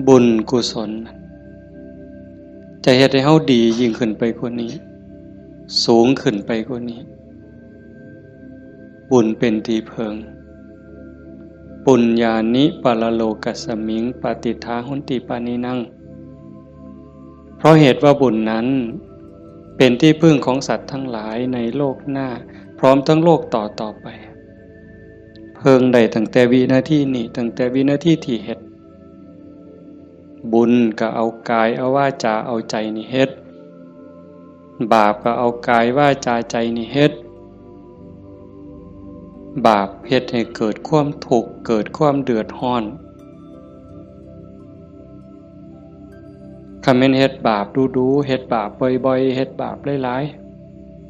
บุญกุศลจะเฮ็ดให้เฮาดียิ่งขึ้นไปกว่านี้สูงขึ้นไปกว่านี้บุญเป็นที่เพิงปุญญานิปะละโลกัสสมิงปฏิทาหุนติปานินังเพราะเหตุว่าบุญนั้นเป็นที่พึ่งของสัตว์ทั้งหลายในโลกหน้าพร้อมทั้งโลกต่อไปเพิงได้ตั้งแต่วินาทีนี้ตั้งแต่วินาทีที่เฮ็ดบุญก็เอากายเอาวาจาเอาใจนี่เฮ็ดบาปก็เอากายวาจาใจนี่เฮ็ดบาปเฮ็ดให้เกิดความทุกข์เกิดความเดือดร้อนคันแม่นเฮ็ดบาปดูๆเฮ็ดบาปบ่อยๆเฮ็ดบาปหลาย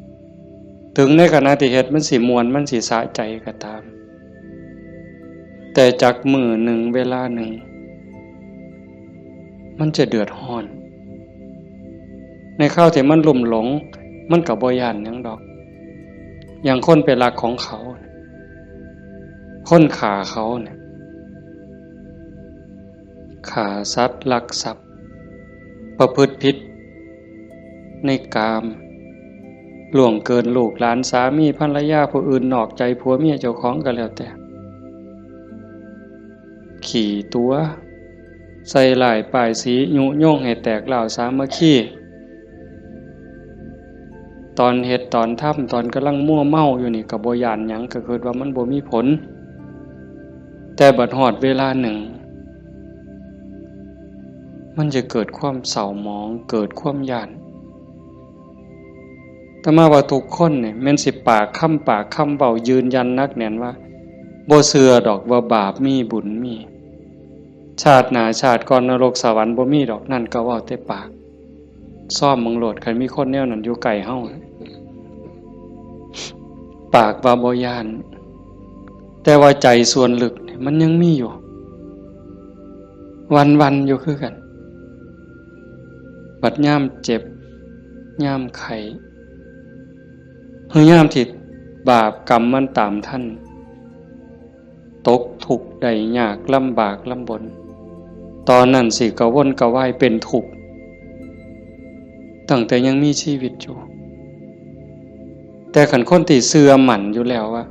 ๆถึงในขณะที่เฮ็ดมันสิม่วนมันสิสะใจก็ตามแต่จากมื้อหนึ่งเวลาหนึ่งมันจะเดือดร้อนในข้าวที่มันลุ่มหลงมันก็บ่ย้านหยังดอกอย่างคนไปรักของเขาคนฆ่าเขาเนี่ยฆ่าสัตว์ลักทรัพย์ประพฤติผิดในกามล่วงเกินลูกหลานสามีภรรยาผู้อื่นนอกใจผัวเมียเจ้าของก็แล้วแต่ขี่ตัวใส่หลายป้ายสียุโยงให้แตกเหล่าสามัคคีตอนเฮ็ดตอนทำตอนกำลังมั่วเมาอยู่นี่ก็บ่ย้านหยังก็คิดว่ามันบ่มีผลแต่บัดฮอดเวลาหนึ่งมันจะเกิดความเศร้าหมองเกิดความย้านแต่มาว่าทุกคนเนี่ยแม่นสิปากคำเว้ายืนยันนักแน่นว่าบ่เชื่อดอกว่าบาปมีบุญมีชาติหน้าชาติก่อนนรกสวรรค์บ่มีดอกนั่นก็เว้าแต่ปากซ่อมมึงโลดคันมีคนแนวนั้นอยู่ใกล้เฮาปากว่าบ่ย้านแต่ว่าใจส่วนลึกเนี่ยมันยังมีอยู่วันๆอยู่คือกันบัดยามเจ็บยามไข้หรือยามที่บาปกรรมมันตามท่านตกทุกข์ได้ยากลำบากลำบนตอนนั้นสิกระวนกระวายเป็นทุกข์ตั้งแต่ยังมีชีวิตอยู่แต่ขันคนที่เสื่อหมั่นอยู่แล้วว่า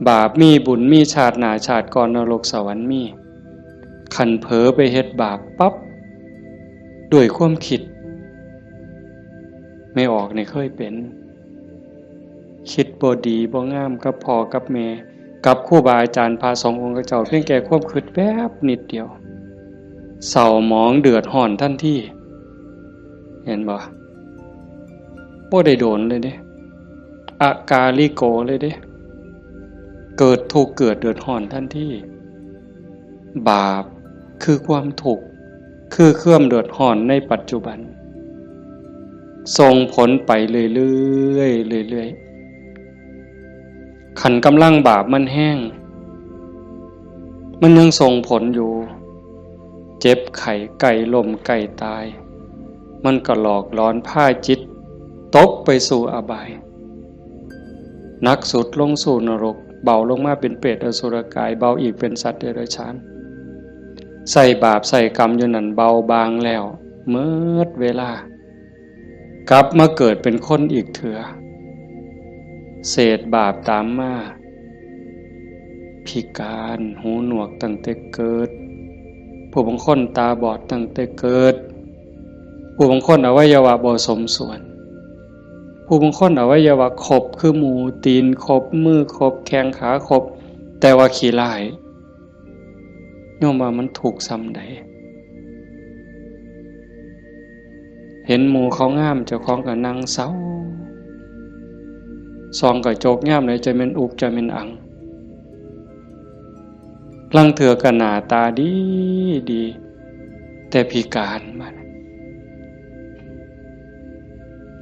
บาปมีบุญมีชาติหน้าชาติก่อนนรกสวรรค์มีขันเผลอไปเฮ็ดบาปปั๊บด้วยความคิดไม่ออกในเคยเป็นคิดบ่ดีบ่งามกับพ่อกับแม่กับครูบาอาจารย์พาสององค์เจ้าเพียงแค่ความคิดแป๊บนิดเดียวเศร้าหมองเดือดร้อนทันทีเห็นบ่ได้โดนเลยเด้อากาลิโกเลยเด้เกิดทุกข์เกิดเดือดร้อนทันทีบาปคือความทุกข์คือเครื่องเดือดร้อนในปัจจุบันส่งผลไปเรื่อยๆขันกำลังบาปมันแห้งมันยังส่งผลอยู่เจ็บไข้ไก่ล้มไก่ตายมันก็หลอกหลอนผ้าจิตตกไปสู่อบายนักสุดลงสู่นรกเบาลงมาเป็นเปรตอสุรกายเบาอีกเป็นสัตว์เดรัจฉานใส่บาปใส่กรรมอยู่นั่นเบาบางแล้วเมื่อเวลากลับมาเกิดเป็นคนอีกเถื่อเศษบาปตามมาพิการหูหนวกตั้งแต่เกิดผู้บางคนตาบอดตั้งแต่เกิดผู้บางคนอวัยวะบ่สมส่วนผู้บางคนอวัยวะครบคือหมูตีนครบมือครบแข้งขาครบแต่ว่าขี้ร้ายโยมว่ามันถูกซ้ำใดเห็นหมูเขางามเจ้าของก็นั่งเศร้าซองก็โจกงามเลยจะเป็นอุกจะเป็นอังลังเถื่อก็หน้าตาดีแต่พิการ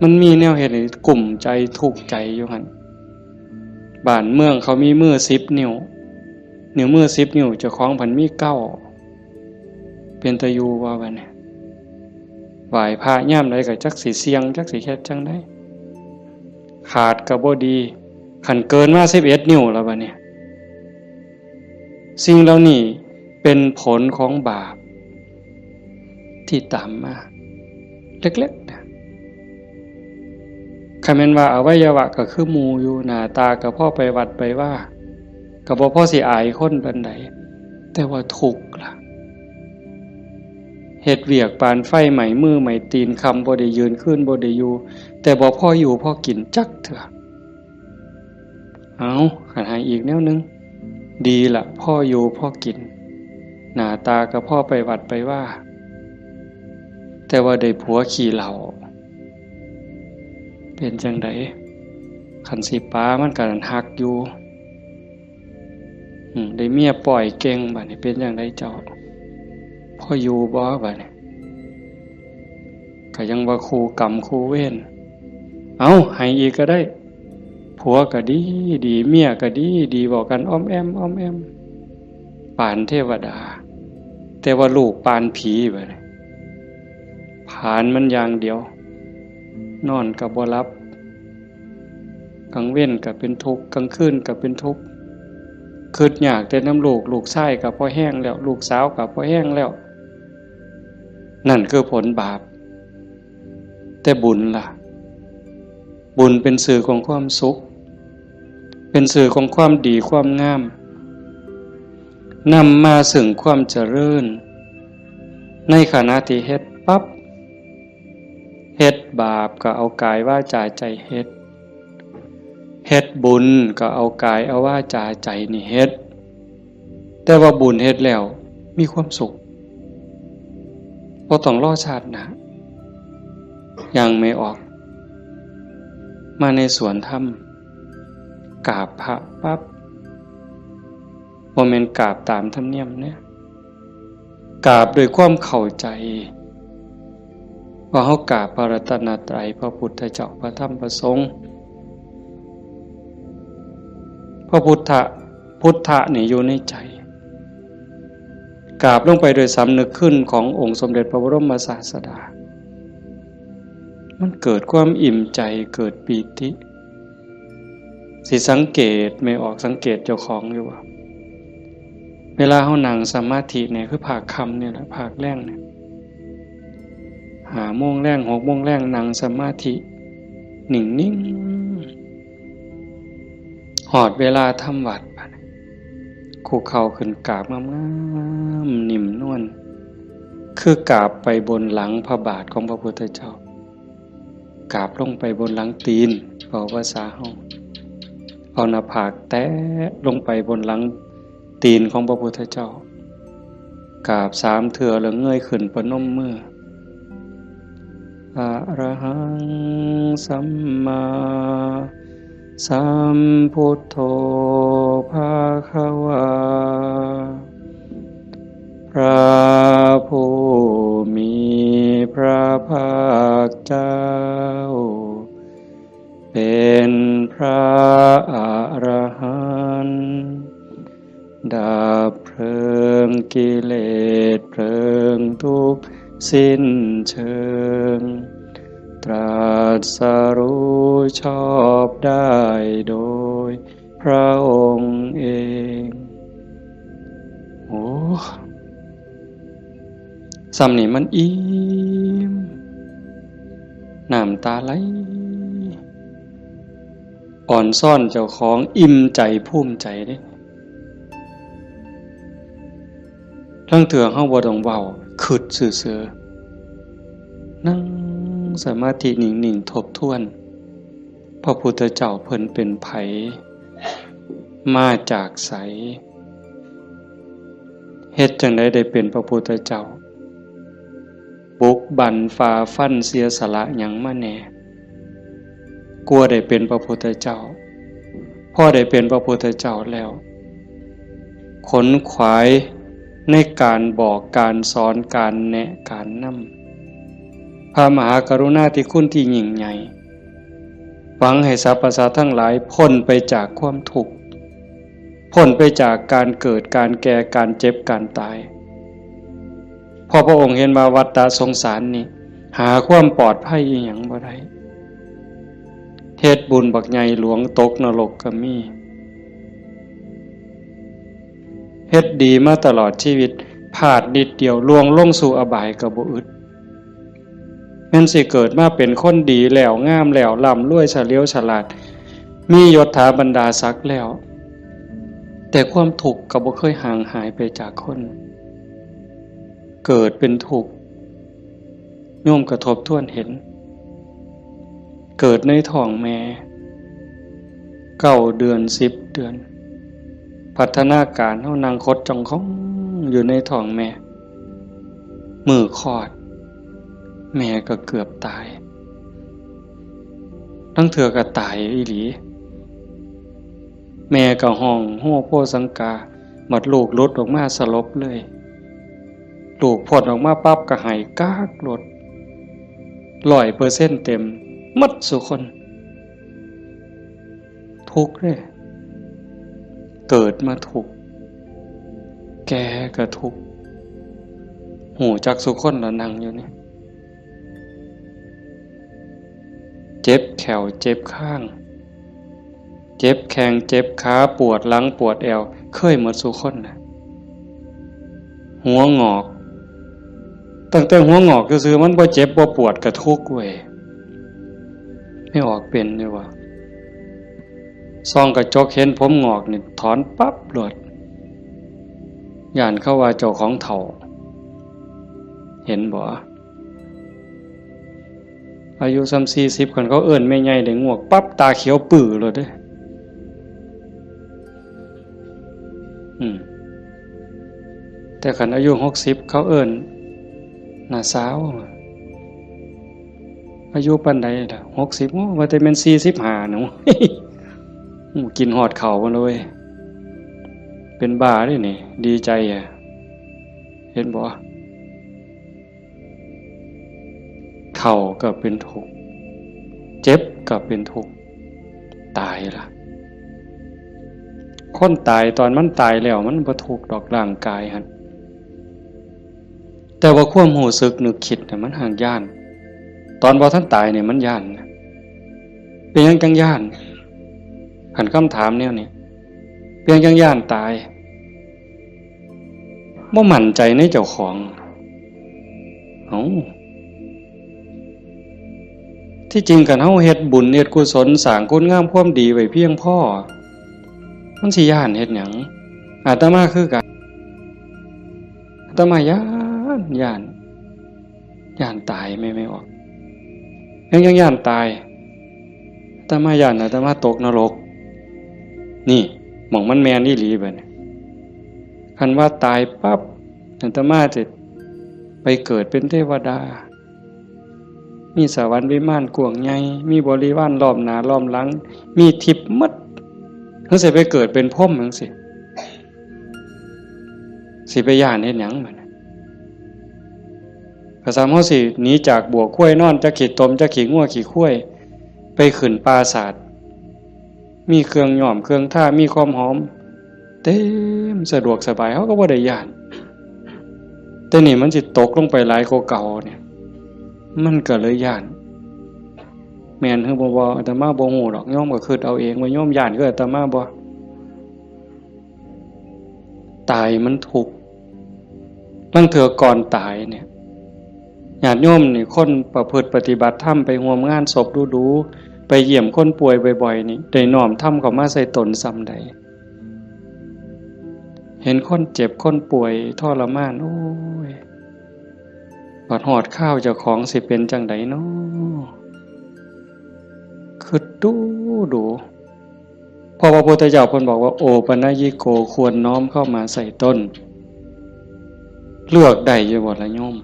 มันมีแนวเหตุให้กลุ่มใจทุกข์ใจอยู่หั่นบ้านเมืองเขามีมือ10 นิ้วมือ10 นิ้วเจ้าของเพิ่นมี9เป็นตาอยู่ว่าบัดนี้ไหว้พระยามใดก็จักสิเสี่ยงจักสิเฮ็ดจังได๋ขาดก็บ่ดีคันเกินมา11 นิ้วแล้วบัดนี้สิ่งเหล่านี้เป็นผลของบาป ที่ตามมาเล็กๆนะคำแม่นว่าอวัยวะก็คือหมู่อยู่หน้าตาก็พ่อไปวัดไปว่าก็บ่พอสิอายคนปานใดแต่ว่าทุกข์ล่ะเฮ็ดเวียกปานไฟไหม้มือไหม้ตีนคำบ่ได้ยืนขึ้นบ่ได้อยู่แต่บ่พออยู่พอกินจักเถื่อเอาคันหาอีกแนวนึงดีล่ะพ่ออยู่พ่อกินหน้าตาก็พ่อไปวัดไปว่าแต่ว่าได้ผัวขี้เหล้าเป็นจังไดคันสิป้ามันก็ฮักอยู่ได้เมียปล่อยเก่งบัดนี้เป็นจังไดเจ้าพ่ออยู่บ่บัดนี้ก็ยังว่าคู่กรรมคู่เวรเอาให้อีกก็ได้ผัวก็ดีดีเมียก็ดีดีบอกกันอ้อมแอมอ้อมแอมปานเทวดาแต่ว่าลูกปานผีบัดนี้ผานมันอย่างเดียวนอนก็บ่หลับกลางเว้นก็เป็นทุกข์กลางคืนก็เป็นทุกข์คิดยากแต่น้ำลูกชายก็พอแห้งแล้วลูกสาวก็พอแห้งแล้วนั่นคือผลบาปแต่บุญล่ะบุญเป็นสื่อของความสุขเป็นสื่อของความดีความงามนำมาซึ่งความเจริญในขณะที่เฮ็ดปั๊บเฮ็ดบาปก็เอากายวาจาใจเฮ็ดบุญก็เอากายเอาวาจาใจนี่เฮ็ดแต่ว่าบุญเฮ็ดแล้วมีความสุขบ่ต้องรอชาติหน้ายังไม่ออกมาในสวนธรรมกราบพระปั๊บบ่แม่นกราบตามธรรมเนียมเนี่ยกราบด้วยความเข้าใจว่าเฮากราบพระรัตนตรัยพระพุทธเจ้าพระธรรมพระสงฆ์พระพุทธะนี่อยู่ในใจกราบลงไปโดยสำนึกขึ้นขององค์สมเด็จพระบรมศาสดามันเกิดความอิ่มใจเกิดปีติสิสังเกตไม่ออกสังเกตเจ้าของอยู่ว่าเวลาเฮานั่งสมาธิเนี่ยคือภาคค่ำเนี่ยแหละภาคแรงเนี่ย5 โมงแรง6 โมงแรงนั่งสมาธินิ่งๆหอดเวลาทำวัดคุกเข่าขึ้นกราบงามๆนิ่มนวลคือกราบไปบนหลังพระบาทของพระพุทธเจ้ากราบลงไปบนหลังตีนภาษาเฮาเอาหน้าผากแตะลงไปบนหลังตีนของพระพุทธเจ้ากราบ3 เทื่อแล้วเงยขึ้นประนมมืออะระหังสัมมาสัมพุทโธภะคะวาพระผู้มีพระภาคเจ้าเป็นพระอรหันต์ดับเพลิงกิเลสเพลิงทุกข์สิ้นเชิงตรัสรู้ชอบได้โดยพระองค์เองโอ้สำนี่มันอิ่มน้ำตาไหลอ่อนซ่อนเจ้าของอิ่มใจภูมิใจเด้ทั้งเถื่อเฮาบ่ต้องเว้าคิดซื่อๆนั่งสมาธินิ่งๆทบทวนพระพุทธเจ้าเพิ่นเป็นไผมาจากไสเฮ็ดจังได๋ได้เป็นพระพุทธเจ้าบุกบั่นฝ่าฟันเสียสละหยังมาแน่กลัวได้เป็นพระพุทธเจ้าพอได้เป็นพระพุทธเจ้าแล้วขนขวายในการบอกการสอนการแนะการนำพระมหากรุณาธิคุณที่ยิ่งใหญ่หวังให้สรรพสัตว์ทั้งหลายพ้นไปจากความทุกข์พ้นไปจากการเกิดการแก่การเจ็บการตายพอพระองค์เห็นว่าวัฏฏะสงสารนี่หาความปลอดภัยอีหยังบ่ได้เฮ็ดบุญบักใหญ่หลวงตกนรกก็มีเฮ็ดดีมาตลอดชีวิตพลาดนิดเดียวล่วงลงสู่อบายก็บ่อึด แม่นสิเกิดมาเป็นคนดีแล้วงามแล้วร่ำรวยเฉลียวฉลาดมียศถาบรรดาศักดิ์แล้วแต่ความทุกข์ก็บ่เคยห่างหายไปจากคนเกิดเป็นทุกข์โยมกระทบทวนเห็นเกิดในท้องแม่9 เดือน10 เดือนพัฒนาการเฮานั่งคดจ้องของอยู่ในท้องแม่มือคลอดแม่ก็เกือบตายทั้งเถื่อก็ตายอีหลีแม่ก็ห้องโฮโพสังกาบัดลูกหลุดออกมาสลบเลยลูกพ้นออกมาปั๊บก็หายกากหลด100%เต็มหมดสุคนทุกข์เลยเกิดมาทุกข์แก่ก็ทุกข์หูจักสุคนแล้วนั่งอยู่นี่เจ็บแขวเจ็บข้างเจ็บแข้งเจ็บขาปวดหลังปวดแอวเคยหมดสุคนนะหัวงอกตั้งแต่หัวงอกซื่อๆมันบ่เจ็บบ่ปวดก็ทุกข์เว้ยไม่ออกเป็นเลยว่ะส่องกระจกเห็นผมงอกนี่ถอนปั๊บโลดย่านเข้าว่าเจ้าของเฒ่าเห็นบ่อายุ40คันเขาเอิ้นแม่ใหญ่ได้งวกปั๊บตาเขียวปื้อโลดเด้แต่คันอายุ60เขาเอิ้นน่าสาวอายุปานใดล่ะ60โอ้ว่าแต่แม่น45หนู กินฮอดข้าวบ่เลยเป็นบ้าเด้นี่ดีใจอ่ะเห็นบ่เฒ่าก็เป็นทุกข์เจ็บก็เป็นทุกข์ตายล่ะคนตายตอนมันตายแล้วมันบ่ทุกข์ดอกร่างกายหั่นแต่ว่าความรู้สึกนึกคิดน่ะมันห่างย่านตอนบ่ทันตายเนี่ยมันย่านเป็นหยังจังย่านหันคำถามแนวนี้เป็นหยังจังย่านตายบ่มั่นใจในเจ้าของที่จริงกันเฮาเฮ็ดบุญเฮ็ดกุศลสร้างคุณงามความดีไว้เพียงพอมันสิย่านเฮ็ดหยังอาตมาคือกันอาตมาย่านตายไม่ออกยังย่านตายอาตมาย่านอาตมาตกนรกนี่หม่องมันแม่นอีหลีบัดนี้คันว่าตายปั๊บอาตมาจะไปเกิดเป็นเทวดามีสวรรค์วิมานกว้างใหญ่มีบริวารล้อมหน้าล้อมหลังมีทิพย์หมดจังสิไปเกิดเป็นพรหมจังสิไปย่านเฮ็ดหยังบัดนี้ก็สามเฮาสิหนีจากบ่วข้วยนอนจักขี้ตมจักขี้งัวขี้ข้วยไปขึ้นปราสาทมีเครื่องหย้อมเครื่องท่ามีความหอมเต็มสะดวกสบายเฮาก็บ่ได้ย่านแต่นี่มันสิตกลงไปหลายกว่าเก่าเนี่ยมันก็เลยย่านแม่นคือบ่อาตมาบ่ฮู้ดอกโยมก็คิดเอาเองว่าโยมย่านคืออาตมาบ่ตายมันทุกข์ลางเทื่อก่อนตายเนี่ยญาติโยมนี่คนประพฤติปฏิบัติธรรมไปร่วมงานศพดูๆไปเยี่ยมคนป่วยบ่อยๆนี่ได้น้อมธรรมเข้ามาใส่ตนซ้ำใดเห็นคนเจ็บคนป่วยทรมานโอ้ยบัดหอดข้าวเจ้าของสิเป็นจังไดน้อคือดูพอพระพุทธเจ้าเพิ่นบอกว่าโอปัญญิโกควรน้อมเข้ามาใส่ตนเลือกได้อยู่บ่ล่ะโยม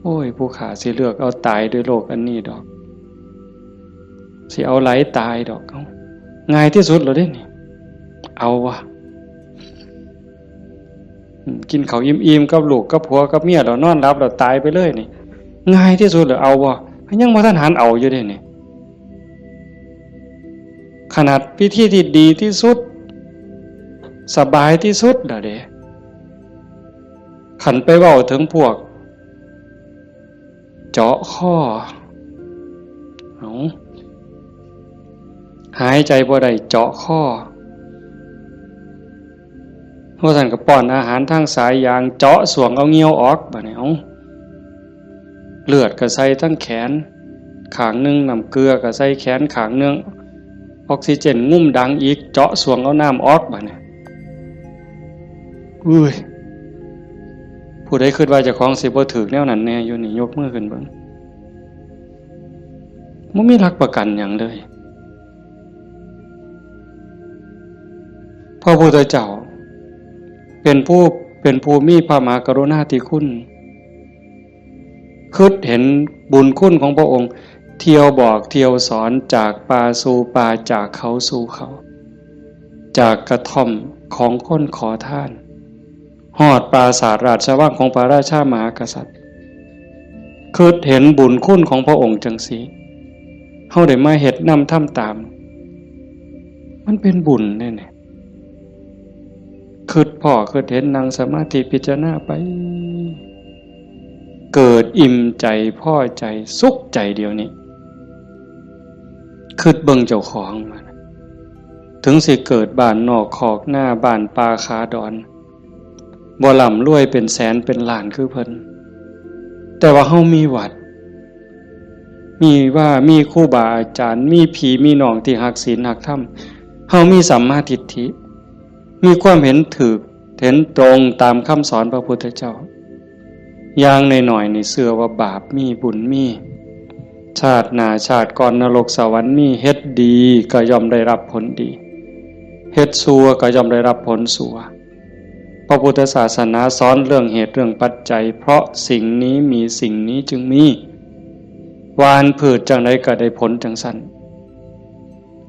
โอ้ยผู้ขาสิเลือกเอาตายด้วยโรคอันนี้ดอกสิเอาไหลตายดอกเอาง่ายที่สุดแล้วเด้นี่เอาวะกินข้าวอิ่มๆกับลูกกับผัวกับเมียแล้วนอนหลับแล้วตายไปเลยนี่ง่ายที่สุดแล้วเอาวะยังบ่ทันหันเอาอยู่เด้นี่ขนาดพิธีที่ดีที่สุดสบายที่สุดแล้วเด้ขันไปเว้าถึงพวกเจาะข้อหายใจบ่ได้เจาะข้อพวกท่านก็ป้อนอาหารทางสายยางเจาะส่วงเอาเงี้ยวออกบัดนี้ เลือดก็ใส่ทั้งแขนขางนึงน้ำเกลือก็ใส่แขนขางนึงออกซิเจนงุ่มดังอีกเจาะสวงเอาน้ำออกบัดนี้อุ้ยผู้ใดคิดว่าเจ้าของสิบ่ถูกแนวนั้นแน่อยู่นี่ยกมือขึ้นเบิ่งบ่มีหลักประกันหยังเลยพระพุทธเจ้าเป็นผู้มีพระมหากรุณาธิคุณคิดเห็นบุญคุณของพระองค์เที่ยวบอกเที่ยวสอนจากป่าสู่ป่าจากเขาสู่เขาจากกระท่อมของคนขอทานฮอดปราสาทราชวังของพระราชามหากษัตริย์คิดเห็นบุญคุณของพระองค์จังซี่เฮาได้มาเฮ็ดนำทำตามมันเป็นบุญแน่ๆคิดพ่อคิดเห็นนั่งสมาธิพิจารณาไปเกิดอิ่มใจพอใจสุขใจเดียวนี้คิดเบิ่งเจ้าของมันถึงสิเกิดบ้านนอกคอกหน้าบ้านป่าขาดอนบ่ร่ำรวยเป็นแสนเป็นล้านคือเพิ่นแต่ว่าเฮามีวัดมีครูบาอาจารย์มีพี่มีน้องที่รักศีลรักธรรมเฮามีสัมมาทิฏฐิมีความเห็นถูกเห็นตรงตามคำสอนพระพุทธเจ้าอย่างน้อยๆนี่เชื่อว่าบาปมีบุญมีชาติหน้าชาติก่อนนรกสวรรค์มีเฮ็ดดีก็ย่อมได้รับผลดีเฮ็ดชั่วก็ย่อมได้รับผลชั่วพระพุทธศาสนาสอนเรื่องเหตุเรื่องปัจจัยเพราะสิ่งนี้มีสิ่งนี้จึงมีหว่านพืชจังไดก็ได้ผลจังซั่น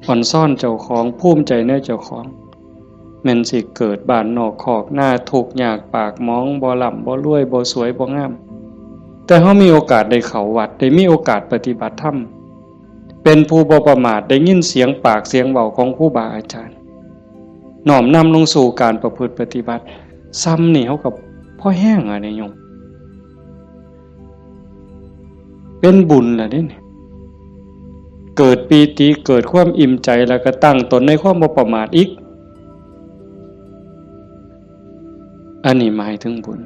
อ่อนซ่อนเจ้าของภูมิใจในเจ้าของแม่นสิเกิดบ้านนอกคอกหน้าทุกข์ยากปากหมองบ่ร่ำบ่รวยบ่สวยบ่งามแต่เฮามีโอกาสได้เข้าวัดได้มีโอกาสปฏิบัติธรรมเป็นผู้บ่ประมาทได้ยินเสียงปากเสียงเว้าของครูบาอาจารย์น้อมนำลงสู่การประพฤติปฏิบัติซ้ำนี่เฮาก็พอแห้งอ่ะนี่โยมเป็นบุญล่ะเด้นี่เกิดปีติเกิดความอิ่มใจแล้วก็ตั้งตนในความบ่ประมาทอีกอันนี้หมายถึงบุญ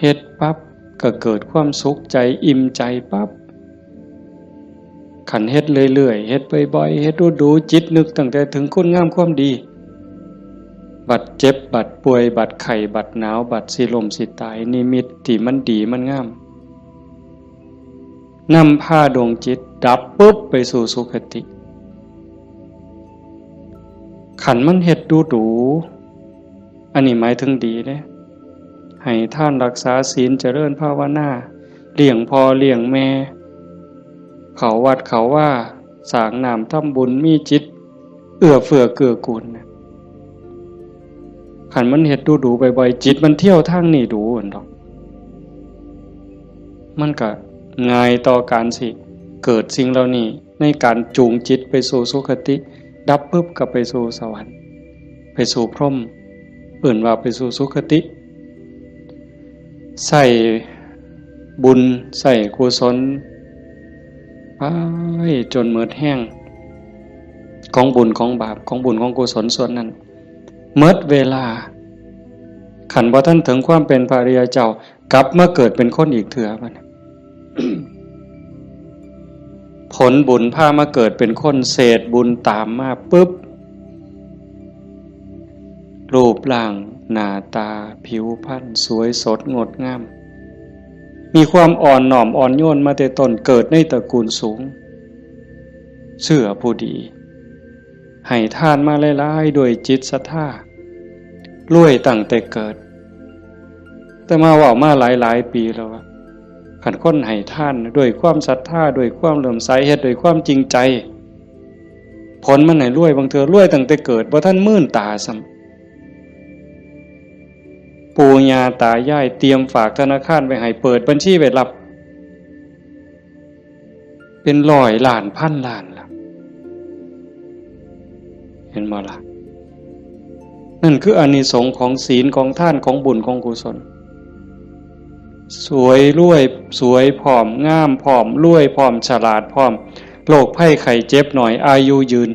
เฮ็ดปั๊บก็เกิดความสุขใจอิ่มใจปั๊บขันเฮ็ดเรื่อยๆเฮ็ดบ่อยๆเฮ็ดดูๆจิตนึกตั้งแต่ถึงคุณงามความดีบัดเจ็บบัดป่วยบัดไข้บัดหนาวบัดสิลมสิตายนิมิตที่มันดีมันงามนำพาดวงจิตดับปุ๊บไปสู่สุคติขันมันเฮ็ดดูอันนี้หมายถึงดีเด้ให้ท่านรักษาศีลเจริญภาวนาเลี้ยงพ่อเลี้ยงแม่เขาวัดเขาว่าสร้างน้ำทำบุญมีจิตเอื้อเฟื้อเกื้อกูลขันมันเฮ็ดดูบ่อยๆจิตมันเที่ยวทางนี้ดูอั่นดอกมันก็ง่ายต่อการสิเกิดสิ่งเหล่านี้ในการจูงจิตไปสู่สุคติดับปุ๊บก็ไปสู่สวรรค์ไปสู่พรหมเอิ่นว่าไปสู่สุคติใส่บุญใส่กุศลไปจนหมดแห้งของบุญของบาปของบุญของกุศลส่วนนั้นหมดเวลาขันบ่ทันถึงความเป็นพระอริยเจ้ากลับมาเกิดเป็นคนอีกเถื่อบัด ผลบุญพามาเกิดเป็นคนเศษบุญตามมาปุ๊บรูปร่างหน้าตาผิวพรรณสวยสดงดงามมีความอ่อนน้อมอ่อนโยนมาแต่ต้นเกิดในตระกูลสูงเชื่อผู้ดีให้ทานมาหลายๆโดยจิตศรัทธารวยตั้งแต่เกิดแต่มาว่ามาหลายปีแล้วว่าขันคนให้ทานด้วยความศรัทธาด้วยความเลื่อมใสเฮ็ดด้วยความจริงใจผลมันให้รวยบางเทื่อรวยตั้งแต่เกิดบ่ทันมื่นตาซ้ำปู่ย่าตายายเตรียมฝากธนาคารไว้ให้เปิดบัญชีไว้รับเป็นร้อยล้านพันล้านล่ะเห็นบ่ล่ะนั่นคืออานิสงส์ของศีลของทานของบุญของกุศลสวยรวยสวยผอมงามผอมรวยผอมฉลาดผอมโรคภัยไข้เจ็บหน่อยอายุยืน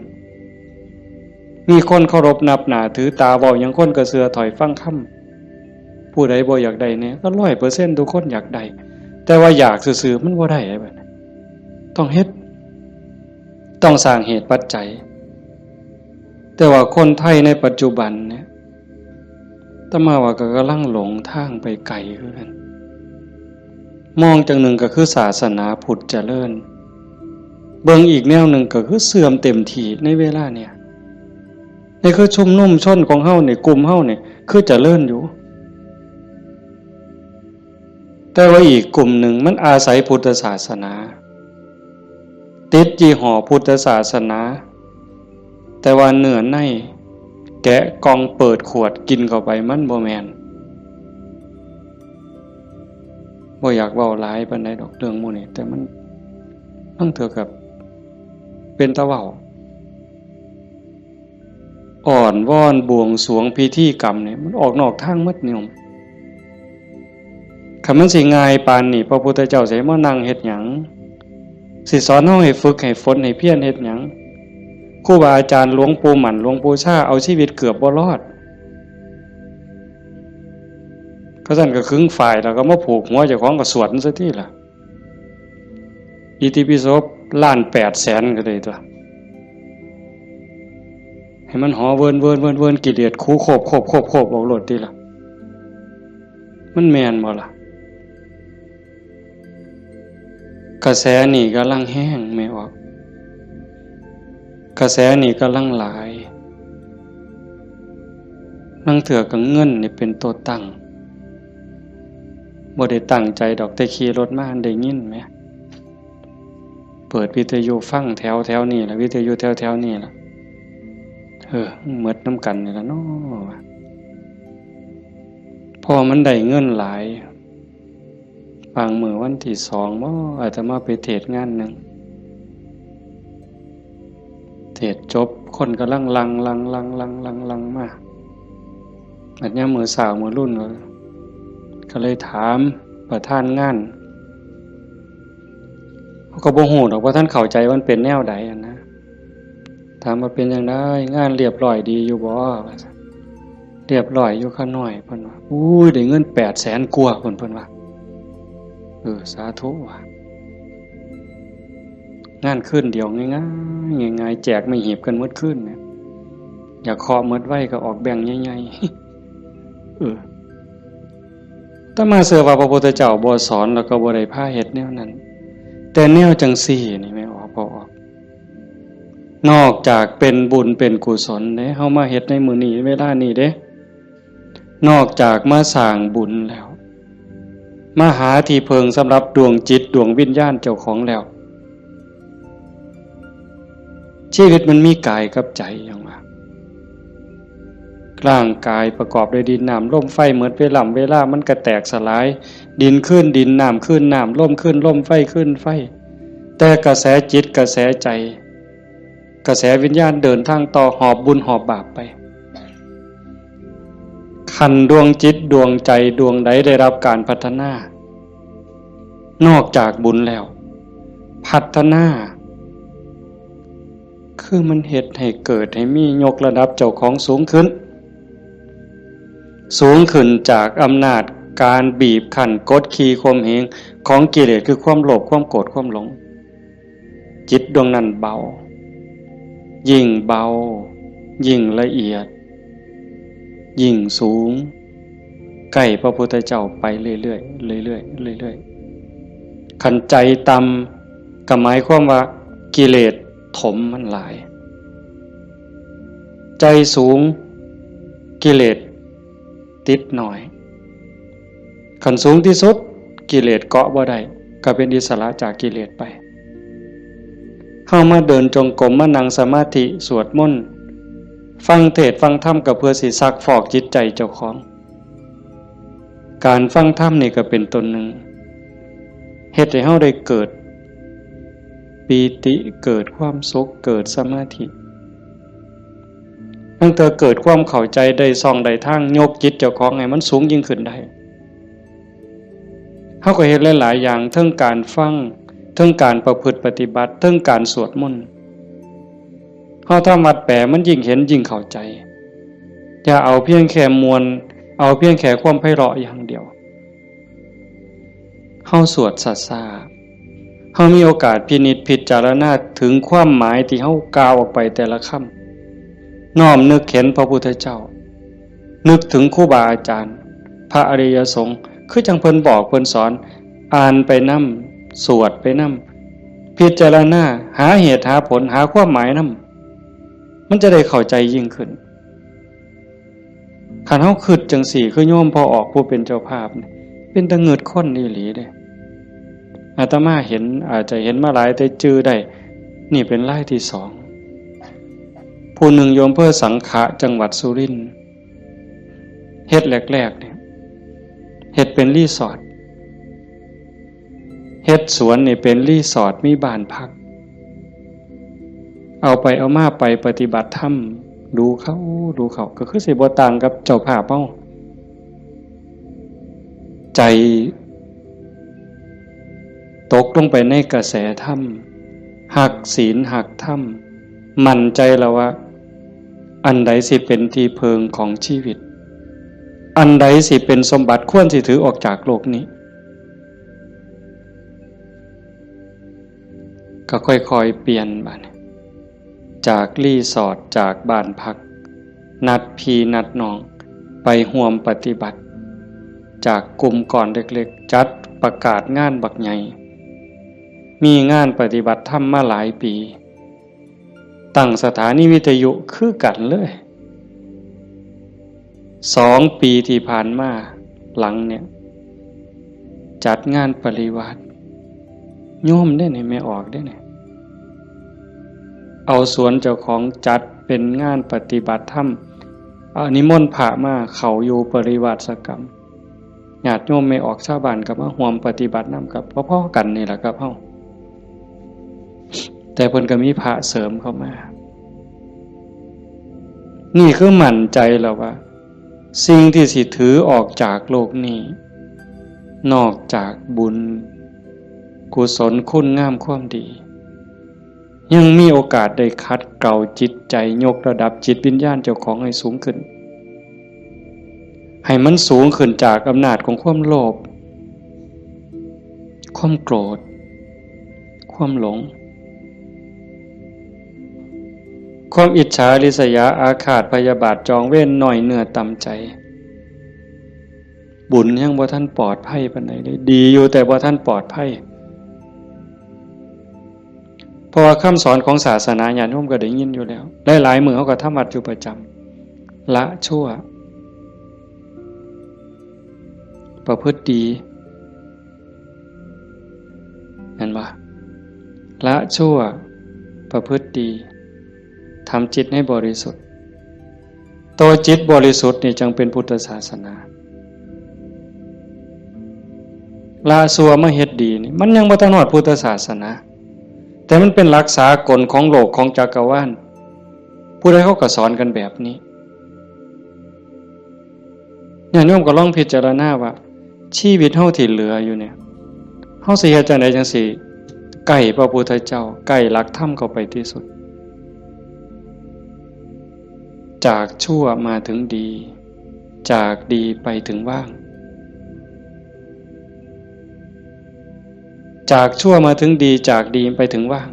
มีคนเคารพนับหน้าถือตาเว้าหยังคนก็เชื่อถอยฟังคำผู้ใดบ่อยากได้เนี่ยก็ 100% ทุกคนอยากได้ แต่ว่าอยากซื่อๆมันบ่ได้แบบนั้นต้องเฮ็ดต้องสร้างเหตุปัจจัยแต่ว่าคนไทยในปัจจุบันเนี่ยอาตมาว่าก็กำลังหลงทางไปไกลคือกันมองจังหนึ่งก็คือศาสนาพุทธเจริญเบิ่งอีกแนวหนึ่งก็คือเสื่อมเต็มทีในเวลาเนี่ยนี่คือชุมนุมชนของเฮาเนี่ยกลุ่มเฮาเนี่ยคือเจริญอยู่แต่ว่าอีกกลุ่มหนึ่งมันอาศัยพุทธศาสนาติดยี่ห้อพุทธศาสนาแต่ว่าเนื้อในแกะกล่องเปิดขวดกินเข้าไปมันบ่แม่นบ่อยากเว้าหลายปานใดดอกเรื่องหมู่นี้แต่มันต้องเถือกับเป็นตะเว้าอ่อนวอนบวงสรวงพิธีกรรมเนี่ยมันออกนอกทางหมดนิยมคันมันสิง่ายปานนี้พระพุทธเจ้าสิมานั่งเฮ็ดหยังสิสอนเฮาให้ฝึกให้ฝนให้เพียรเฮ็ดหยังครูบาอาจารย์หลวงปู่หมั่นหลวงปู่ชาเอาชีวิตเกือบบ่รอดก็ซั่นก็ขึงฝ่ายแล้วก็มาผูกหัวเจ้าของก็สวดซะทีล่ะอิติปิโส1,800,000ก็เลยตัวให้มันหอเวินกิเลสคูโคบออกโลดติล่ะมันแม่นบ่ล่ะกระแสนี่กำลังแห้งไม่ออกกระแสนี่กำลังหลายนั่งเถื่อกับเงินนี่เป็นตัวตั้งบ่ได้ตั้งใจดอกแต่ขี่รถมาได้ยินไหมเปิดวิทยุฟังแถวนี่ล่ะวิทยุแถวนี่ล่ะหมดน้ำกันนี่ล่ะเนาะพอมันได้เงินหลายบางมื้อวันที่2บ่อาตมาไปเทศงานนึงเทศจบคนกำลังลังมาอันนี้มือสาวมือรุ่นก็เลยถามประธานงานเขาก็บ่ฮู้ดอกว่าท่านเข้าใจว่ามันเป็นแนวใดนะถามว่าเป็นจังได๋งานเรียบร้อยดีอยู่บ่เรียบร้อยอยู่ค่าน้อยเพิ่นว่าอุ้ยได้เงิน800,000กว่าเพิ่นว่าสาธุว่ะงานคืนเดียวง่ายๆแจกไม่หีบกันหมดคืนเนี่ยอยากเคาะหมดไว้ก็ออกแบ่งใหญ่ๆถ้ามาเชื่อว่าพระพุทธเจ้าบ่สอนแล้วก็บ่ได้พาเฮ็ดแนวนั้นแต่แนวจังซี่นี่แม่ออกนอกจากเป็นบุญเป็นกุศลเด้เฮามาเฮ็ดในมื้อนี้เวลานี้เด้นอกจากมาสร้างบุญแล้วมาหาที่เพิงสำหรับดวงจิตดวงวิญญาณเจ้าของแล้วชีวิตมันมีกายกับใจอย่างว่าร่างกายประกอบด้วยดินน้ำลมไฟเหมือนเวลามันก็แตกสลายดินขึ้นดินน้ำขึ้นน้ำลมขึ้นลมไฟขึ้นไฟแต่กระแสจิตกระแสใจกระแสวิญญาณเดินทางต่อหอบบุญหอบบาปไปขันดวงจิตดวงใจดวงใดได้รับการพัฒนานอกจากบุญแล้วพัฒนาคือมันเฮ็ดให้เกิดให้มียกระดับเจ้าของสูงขึ้นจากอำนาจการบีบคั้นกดขี่ข่มเหงของกิเลสคือความโลภความโกรธความหลงจิตดวงนั้นเบายิ่งเบายิ่งละเอียดยิ่งสูงใกล้พระพุทธเจ้าไปเรื่อยๆขันใจต่ำก็หมายความว่ากิเลสถมมันหลายใจสูงกิเลสติดหน่อยขันสูงที่สุดกิเลสเกาะบ่ได้ก็เป็นอิสระจากกิเลสไปเข้ามาเดินจงกรมมานั่งสมาธิสวดมนต์ฟังเทศน์ฟังธรรมก็เพื่อสิซักฟอกจิตใจเจ้าของการฟังธรรมนี่ก็เป็นตนหนึ่งเฮ็ดให้เฮาได้เกิดปีติเกิดความสุขเกิดสมาธิตั้งแต่เกิดความเข้าใจได้ส่องได้ทางยกจิตเจ้าของให้มันสูงยิ่งขึ้นได้เฮาก็เฮ็ดหลายๆอย่างทั้งการฟังทั้งการประพฤติปฏิบัติทั้งการสวดมนต์เฮาทำวัดแปลมันยิ่งเห็นยิ่งเข้าใจอย่าเอาเพียงแค่มวลเอาเพียงแค่ความไพเราะอย่างเดียวเ เฮาสวดซ่าๆเฮามีโอกาสพินิจพิจารณาถึงความหมายที่เฮากล่าวออกไปแต่ละคำน้อมนึกเห็นพระพุทธเจ้านึกถึงครูบาอาจารย์พระอริยสงฆ์คือจังเพิ่นบอกเพิ่นสอนอ่านไปนำสวดไปนำพิจารณาหาเหตุหาผลหาความหมายนำมันจะได้เข้าใจยิ่งขึ้นคันเฮาคิดจังสี่คือโยมพอออกผู้เป็นเจ้าภาพเป็นตะเงิดคนอีหลีเด้อาตมาเห็นอาจจะเห็นมาหลายแต่จื้อได้นี่เป็นรายที่สองผู้หนึ่งโยมเพื่อสังขะจังหวัดสุรินทร์เฮ็ดแรกๆเนี่ยเฮ็ดเป็นรีสอร์ทเฮ็ดสวนนี่เป็นรีสอร์ทมีบ้านพักเอาไปเอามาไปปฏิบัติธรรมดูเขาก็คือสิบ่ต่างกับเจ้าภาพเฮาใจตกลงไปในกระแสธรรมหักศีลหักธรรมมั่นใจแล้วว่าอันใดสิเป็นที่เพิงของชีวิตอันใดสิเป็นสมบัติควรสิถือออกจากโลกนี้ก็ค่อยๆเปลี่ยนบัดจากรีสอร์ทจากบ้านพักนัดพี่นัดน้องไปร่วมปฏิบัติจากกลุ่มก่อนเล็กๆจัดประกาศงานบักใหญ่มีงานปฏิบัติธรรมมาหลายปีตั้งสถานีวิทยุคือกันเลย2 ปีที่ผ่านมาหลังเนี่ยจัดงานปริวาสโยมได้ไหนไม่ออกได้ไหนเอาสวนเจ้าของจัดเป็นงานปฏิบัติธรรมนิมนต์พระมาเขาอยู่ปริวาสกรรมญาติโยมไม่ออกชาวบ้านกับมาร่วมปฏิบัตินำกับพ่อๆกันนี่แหละครับเฮาแต่เพิ่นก็มีพระเสริมเข้ามานี่คือมั่นใจแล้วว่าสิ่งที่สิถือออกจากโลกนี้นอกจากบุญกุศลคุณงามความดียังมีโอกาสได้คัดเกลาจิตใจยกระดับจิตวิญญาณเจ้าของให้สูงขึ้นให้มันสูงขึ้นจากอำนาจของความโลภความโกรธความหลงความอิจฉาริษยาอาฆาตพยาบาทจองเวรหน่อยเนื้อต่ำใจบุญยังบ่ทันปลอดภัยปานใดเลยดีอยู่แต่บ่ทันปลอดภัยเพราะว่าคำสอนของศาสนาญาติโยมก็ได้ยินอยู่แล้วหลายๆมื้อเฮาก็ทำวัดอยู่ประจำละชั่วประพฤติดีเห็นบ่ละชั่วประพฤติดีทำจิตให้บริสุทธิ์ตัวจิตบริสุทธิ์นี่จึงเป็นพุทธศาสนาละชั่วมาเฮ็ดดีนี่มันยังบ่ทันฮอดพุทธศาสนาแต่มันเป็นหลักสากลของโลกของจักรวาลผู้ใดเขาก็สอนกันแบบนี้ญาติโยมก็ลองพิจารณาว่าชีวิตเฮาที่เหลืออยู่เนี่ยเฮาสิเฮ็ดจังได๋จังสิใกล้พระพุทธเจ้าใกล้หลักธรรมเข้าไปที่สุดจากชั่วมาถึงดีจากดีไปถึงว่างจากชั่วมาถึงดีจากดีไปถึงว่าง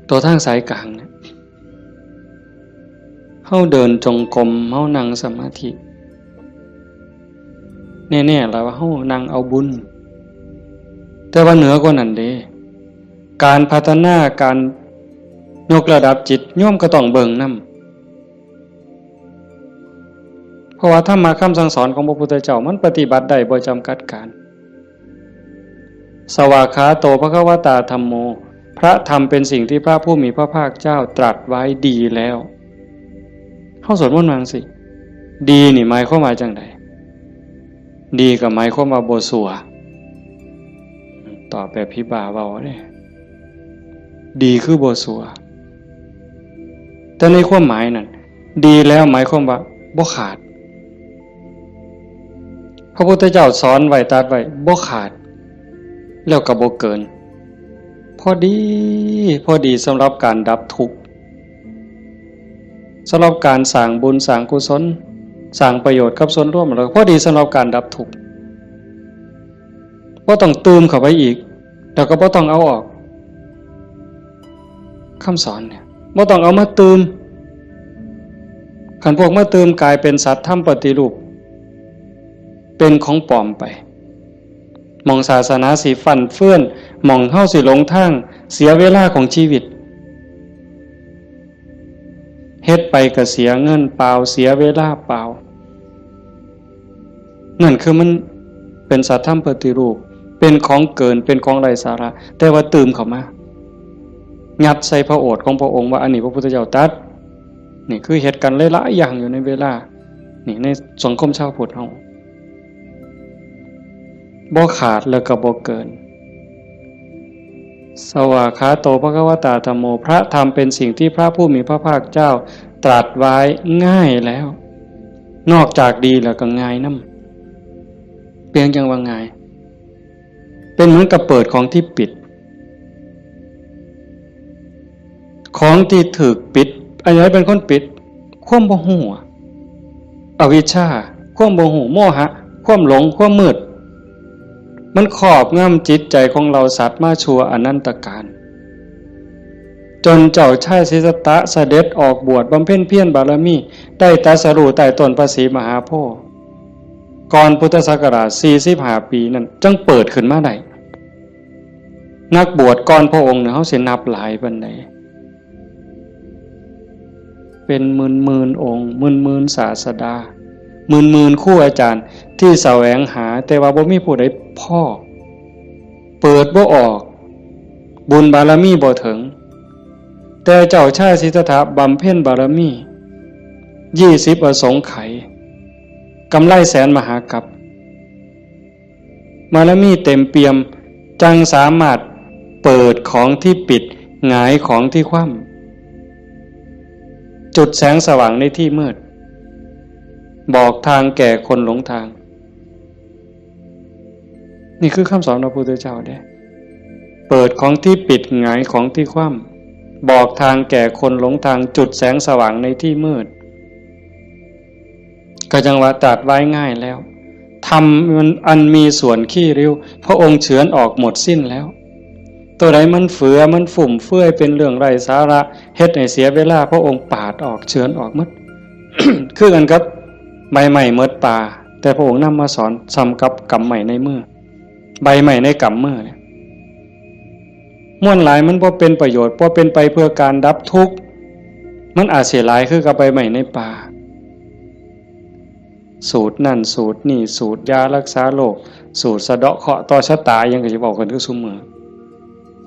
ตัวทางสายกลางเนี่ยเฮาเดินจงกรมเฮานั่งสมาธิแน่ๆแล้วว่าเฮานั่งเอาบุญแต่ว่าเหนือกว่านั้นเด้การพัฒนาการยกระดับจิตโยมก็ต้องเบิ่งนำเพราะว่าธรรมะคำสั่งสอนของพระพุทธเจ้ามันปฏิบัติได้บ่จำกัดการสวากขาโตภควตาธัมโมพระธรรมเป็นสิ่งที่พระผู้มีพระภาคเจ้าตรัสไว้ดีแล้วเฮาสวดมนต์ว่าจังซี่ดีนี่หมายความว่าจังได๋ดีก็หมายความว่าบ่ชั่วตอบแบบพี่บ่าเว้าเด้ดีคือบ่ชั่วแต่ในความหมายนั้นดีแล้วหมายความว่าบ่ขาดพระพุทธเจ้าสอนไว้ตรัสไว้บ่ขาดแล้วก็บ่เกินพอดีสำหรับการดับทุกข์สำหรับการสร้างบุญสร้างกุศลสร้างประโยชน์กับส่วนรวมแล้วพอดีสำหรับการดับทุกข์ บ่ต้องตูมเข้าไปอีกแล้วก็บ่ต้องเอาออกคำสอนเนี่ยบ่ต้องเอามาตูมคันพวกมาตูมกลายเป็นสัตว์ทำปฏิรูปเป็นของปลอมไปมองศาสนาสิฟันเฟื่อนมองเฮาสิหลงทางเสียเวลาของชีวิตเฮ็ดไปก็เสียเงินเปล่าเสียเวลาเปล่านั่นคือมันเป็นสัตว์ธรรมปฏิรูปเป็นของเกินเป็นของไร้สาระแต่ว่าตื่มเข้ามายัดใส่พระโอษฐ์ของพระองค์ว่าอันนี้พระพุทธเจ้าตรัสนี่คือเหตุการณ์หลายๆอย่างอยู่ในเวลานี่ในสังคมชาวพุทธเฮาบ่ขาดแล้วก็บ่เกินสวากขาโตภควตาธัมโมพระธรรมเป็นสิ่งที่พระผู้มีพระภาคเจ้าตรัสไว้ง่ายแล้วนอกจากดีแล้วก็ง่ายนำเพียงจังว่าง่ายเป็นเหมือนกับเปิดของที่ปิดของที่ถูกปิดอันไหนเป็นคนปิดความบ่ฮู้อวิชชาความบ่ฮู้โมหะความหลงความมืดมันครอบงำจิตใจของเราสัตว์มาชั่วอนันตกาลจนเจ้าชายสิทธัตถะเสด็จออกบวชบำเพ็ญเพียรบารมีได้ตรัสรู้ใต้ต้นพระศรีมหาโพธิ์ก่อนพุทธศักราช45ปีนั้นจึงเปิดขึ้นมาได้นักบวชก่อนพระองค์เนี่ยเฮาสินับหลายปานใดเป็นหมื่นๆองค์หมื่นๆศาสดาหมื่นๆครูอาจารย์ที่แสวงหาแต่ว่าบ่มีผู้ใดพ่อเปิดบ่ออกบุญบารมีบ่ถึงแต่เจ้าชายสิทธัตถะบำเพ็ญบารมี20อสงไขยกำไรแสนมหากัปบารมีเต็มเปี่ยมจังสามารถเปิดของที่ปิดหงายของที่คว่ำจุดแสงสว่างในที่มืดบอกทางแก่คนหลงทางนี่คือคำสอนของพระพุทธเจ้าเด้เปิดของที่ปิดหงายของที่คว่ำบอกทางแก่คนหลงทางจุดแสงสว่างในที่มืดก็จังว่าตรัสไว้ง่ายแล้วทำมันอันมีส่วนขี้ริ้วพระองค์เฉือนออกหมดสิ้นแล้วตัวใดมันเฟือมันฝุ่มเฟื่อยเป็นเรื่องไร้สาระเฮ็ดให้เสียเวลาพระองค์ปาดออกเฉือนออกหมด คือกันครับใบใหม่เมิดป่าแต่พระองค์นำมาสอนซ้ำกับกำใหม่ในมือใบใหม่ในกำมือเนี่ยม่วนหลายมันบ่เป็นประโยชน์บ่เป็นไปเพื่อการดับทุกข์มันอาจเสียหลายคือกับใบใหม่ในป่าสูตรนั่นสูตรนี่สูตรยารักษาโรคสูตรสะเดาะเคราะห์ต่อชะตายังก็สิบอกกันทุกซุมื้อ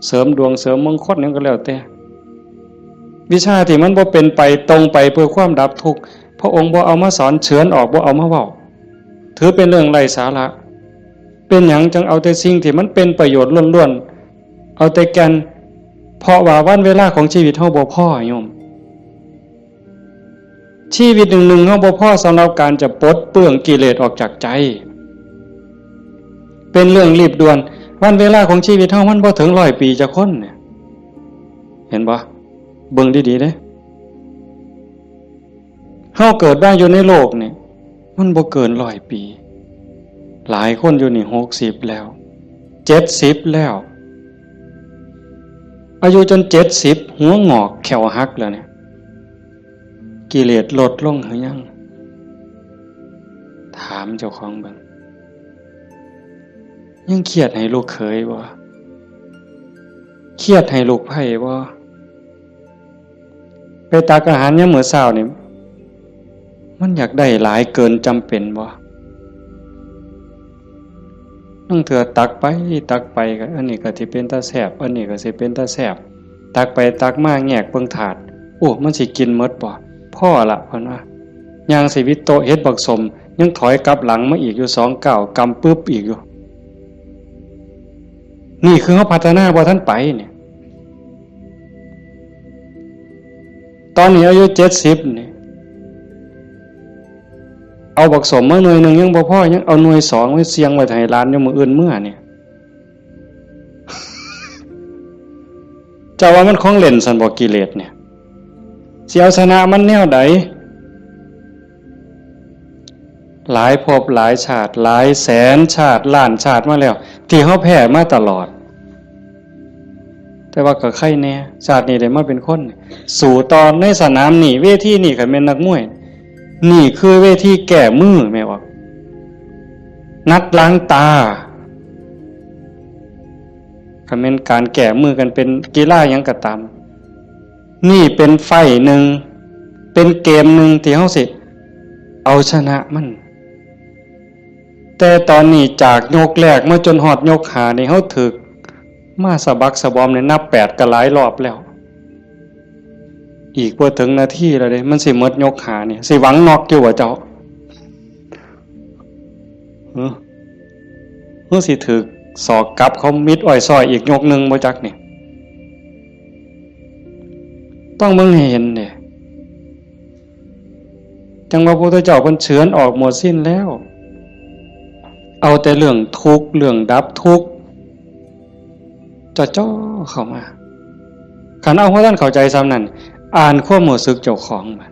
เสริมดวงเสริมมงคลนั่นก็แล้วแต่วิชาที่มันบ่เป็นไปตรงไปเพื่อความดับทุกข์พระองค์บ่เอามาสอนเฉือนออกบ่เอามาเว้าถือเป็นเรื่องไร้สาระเป็นหยังจังเอาแต่สิ่งที่มันเป็นประโยชน์ล้วนๆเอาแต่แก่นเพราะว่าวันเวลาของชีวิตเฮาบ่พอโยมชีวิตหนึ่งๆเฮาบ่พอสำหรับการจะปลดเปลื้องกิเลสออกจากใจเป็นเรื่องรีบด่วนวันเวลาของชีวิตเฮามันบ่ถึง100 ปีจะคนเนี่ยเห็นบ่เบิ่งดีๆเด้เฮาเกิดได้อยู่ในโลกนี่มันบ่เกิน100 ปีหลายคนอยู่นี่60แล้ว70แล้วอายุจน70หัวงอกแขวหักแล้วเนี่ยกิเลสลดลงหรือยังถามเจ้าของเบิ่งยังเครียดให้ลูกเขยบ่เครียดให้ลูกไผ่บ่ไปตักอาหารยามมื้อเช้านี่มันอยากได้หลายเกินจำเป็นบ่นั่งเถื่อตักไปก็อันนี้ก็สิเป็นตาแซ่บอันนี้ก็สิเป็นตาแซ่บตักไปตักมาแงกเบิ่งถาดโอ้มันสิกินหมดบ่พ่อละเพิ่นว่าย่างชีวิตโตเฮ็ดบักสมยังถอยกลับหลังมาอีกอยู่2 ก้าวกำปึ๊บอีกอยู่นี่คือเฮาพัฒนาบ่ทันไปเนี่ยตอนนี้อายุ70นี่เอาบักสมมาหน่วยนึงยังบ่พอยังเอาหน่วย2ไว้เสียงไว้ให้หลานอยู่มื้ออื่นมื้อเนี่ยเจ้าว่ามันของเล่นซั่นบ่กิเลสเนี่ยสิเอาชนะมันแนวใด หลายภพหลายชาติหลายแสนชาติล้านชาติมาแล้วที่เฮาแพ้มาตลอดแต่ว่าก็ใครแน่ชาตินี้ได้มาเป็นคนสู่ตอนในสนามนี่เวทีนี่คันแม่นนักมวยนี่คือเวทีแก้มือแม่ว่านัดล้างตาคันแม่นการแก้มือกันเป็นกีฬาหยังก็ตามนี่เป็นไฟหนึ่งเป็นเกมหนึ่งที่เฮาสิเอาชนะมันแต่ตอนนี้จากยกแรกมาจนฮอดยก5นี่เฮาถึกมาสะบักสะบอมเนี่ยนับ8ก็หลายรอบแล้วอีกบ่ถึงนาทีแล้วเด้มันสิหมดยก5นี่สิหวังน็อกอยู่ว่าเจ้าสิถึกศอกกลับเขามิดอ้อยซอยอีกยกนึงบ่จักนี่ต้องมึงเห็นเด้จังว่าพระพุทธเจ้าเพิ่นเฉือนออกหมดสิ้นแล้วเอาแต่เรื่องทุกข์เรื่องดับทุกข์จ่อเข้ามาคันเอาเพราะท่านเข้าใจซ้ำนั่นอ่านความรู้สึกเจ้าของมัน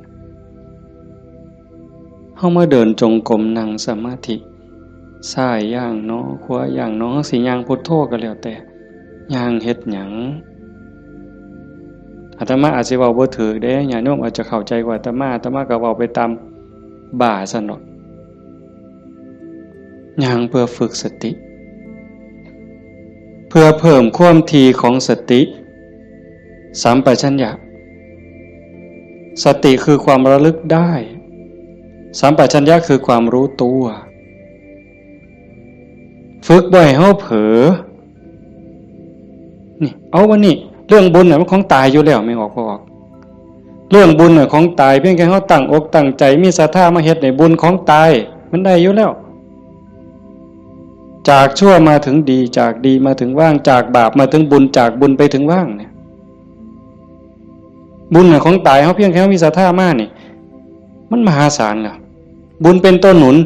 เฮามาเดินจงกรมนั่งสมาธิซ้ายย่างเนาะขวาย่างเนาะสิย่างพุทโธก็แล้วแต่ย่างเฮ็ดหยังอาตมาอาจสิเว้าบ่ถูกเด้ญาติโยมอาจจะเข้าใจกว่าอาตมาก็เว้าไปตามบ่าซั่นเนาะย่างเพื่อฝึกสติเพื่อเพิ่มความถี่ของสติสัมปชัญญะสติคือความระลึกได้สัมปชัญญะคือความรู้ตัวฝึกบ่อยเฮาเผลอนี่เอาวันนี้เรื่องบุญน่ะมันของตายอยู่แล้วไม่ออกบ่ออกเรื่องบุญน่ะของตายเพียงแค่เฮาตั้งอกตั้งใจมีศรัทธามาเฮ็ดให้บุญของตายมันได้อยู่แล้วจากชั่วมาถึงดีจากดีมาถึงว่างจากบาปมาถึงบุญจากบุญไปถึงว่างเนี่ยบุญน่ะของตายเฮาเพียงแค่มีศรัทธามานี่มันมหาศาลแล้วบุญเป็นต้นหนุน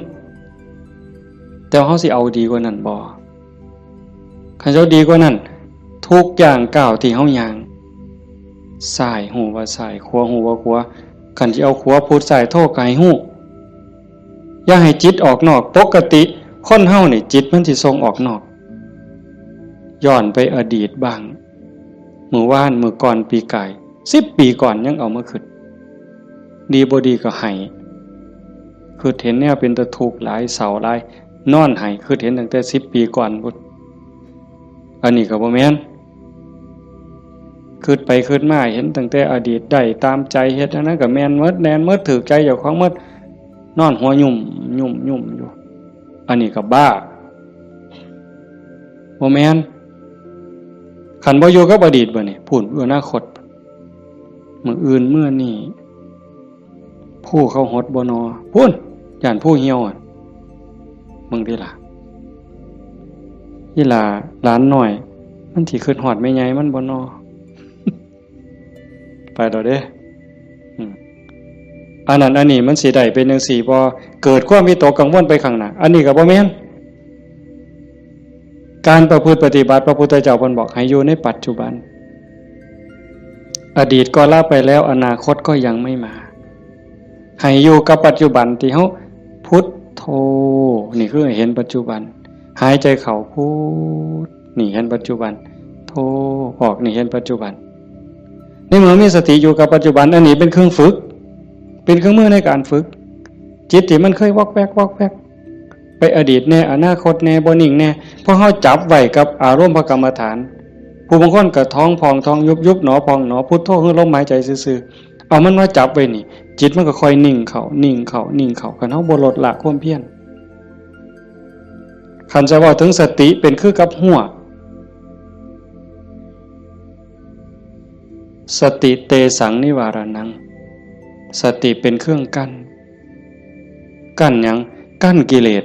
แต่เฮาสิเอาดีกว่านั้นบ่คันเจ้าดีกว่านั้นทุกอย่างก้าวที่เฮาย่างซ้ายหูว่าซ้ายขวาหูว่าขวาคันสิเอาขวาพุทธซ้ายโทก็ให้ฮู้อย่าให้จิตออกนอกปกติคนเฮานี่จิตมันสิส่งออกนอกย้อนไปอดีตบ้างมื้อวานมื้อก่อนปีกาย10ปีก่อนยังเอามาคิดดีบ่ดีก็ให้คือเห็นแนวเป็นตะทุกข์หลายเศร้าหลายนอนให้คือเห็นตั้งแต่10ปีก่อนพุ่นอันนี้ก็บ่แม่นคิดไปคิดมาเห็นตั้งแต่อดีตได้ตามใจเฮ็ดอันนั้นก็แม่นหมดแน่นหมดถูกใจเจ้าของหมดนอนหัวยุ่มอยู่อันนี้ก็บ้าบ่แม่นคันบ่อยู่กับอดีตบ่นี่พูดอนาคตมื้ออื่นมื้อนี้ผู้เขาหดบ่นอพูนย่านผู้เหี่ยวอ่ะมึงติล่ะอีหล่าหลานน้อยมันสิคิดฮอดแม่ใหญ่มันบ่นอ ไปดอกเด้อันนั้นอันนี้มันสิได้เป็นจังซี่บ่เกิดความวิตกกังวลไปข้างหน้าอันนี้ก็บ่แม่นการประพฤติปฏิบัติพระพุทธเจ้าเพิ่นบอกให้อยู่ในปัจจุบันอดีตก็ละไปแล้วอนาคตก็ยังไม่มาให้อยู่กับปัจจุบันที่เฮาพุทโธนี่คือเห็นปัจจุบันหายใจเข้าพุทนี่เห็นปัจจุบันโธออกนี่เห็นปัจจุบันในเมื่อมีสติอยู่กับปัจจุบันอันนี้เป็นเครื่องฝึกเป็นเครื่องมือในการฝึกจิตที่มันเคยวอกแวกไปอดีตแน่อนาคตแน่บ่นิ่งแน่เพราะเฮาจับไว้กับอารมณ์พระกรรมฐานผู้บางคนก็ท้องพองท้องยุบหนอพองหนอพุทโธคือลมหายใจซื่อๆเอามันมาจับไว้นี่จิตมันก็ค่อยนิ่งเข้าคันเฮาบ่ลดละความเพียรคันจะว่าถึงสติเป็นคือกับหัวสติเตสังนิวารนังสติเป็นเครื่องกั้นหยังกั้นกิเลส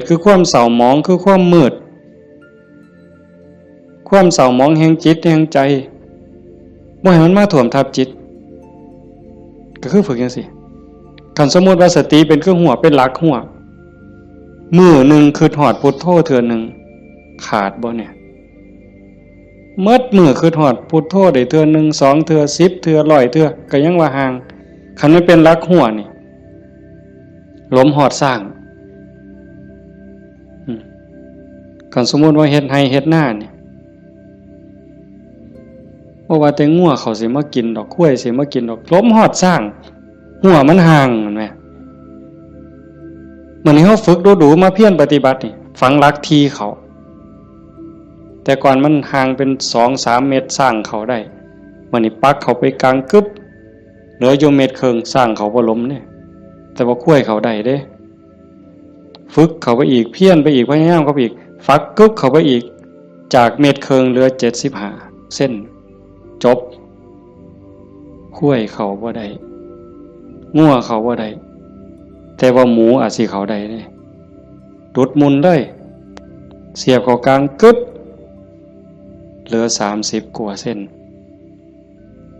คือความเศร้าหมองคือความมืดความเศร้าหมองแห่งจิตแห่งใจบ่ให้มันมาท่วมทับจิตก็คือฝึกจังซี่คันสมมุติว่าสติเป็นเครื่องหัวเป็นหลักหัวมื้อนึงคือฮอดพุทโธเทื่อนึงขาดบ่เนี่ยเมื่อมือคือถอดพุทโธได้เทื่อ1 2เทื่อ10เทื่อ100เทื่อก็ยังว่าห่างคันมันเป็นลักหัวนี่ ล้มหอดสร้างกันสมมติว่าเฮ็ดไร่เฮ็ดนาเนี่ยว่าแต่งัวเขาสิมากินดอกกล้วยสิมากินดอกล้มหอดสร้างหัวมันห่างเห็นไหมเหมือนที่เขาฝึกดูมาเพี้ยนปฏิบัตินี่ฝังหลักทีเขาแต่ก่อนมันห่างเป็น 2-3 เมตรสร้างเขาได้มันนี่ปักเขาไปกลางกึบเหลืออยู่เมตรครึ่งสร้างเขาบ่ล้มเนี่ยแต่ว่ากล้วยเขาได้เด้ฝึกเขาไปอีกเพี้ยนไปอีกพยายามเขาไปอีกฟักกึบเขาไปอีกจากเมตรครึ่งเหลือ75 เส้นจบกล้วยเขาบ่ได้งัวเขาบ่ได้แต่ว่าหมูอาจสิเขาได้เนี่ยดุดมุนเลยเสียบเขากลางกึบเหลือ30 กว่าเส้น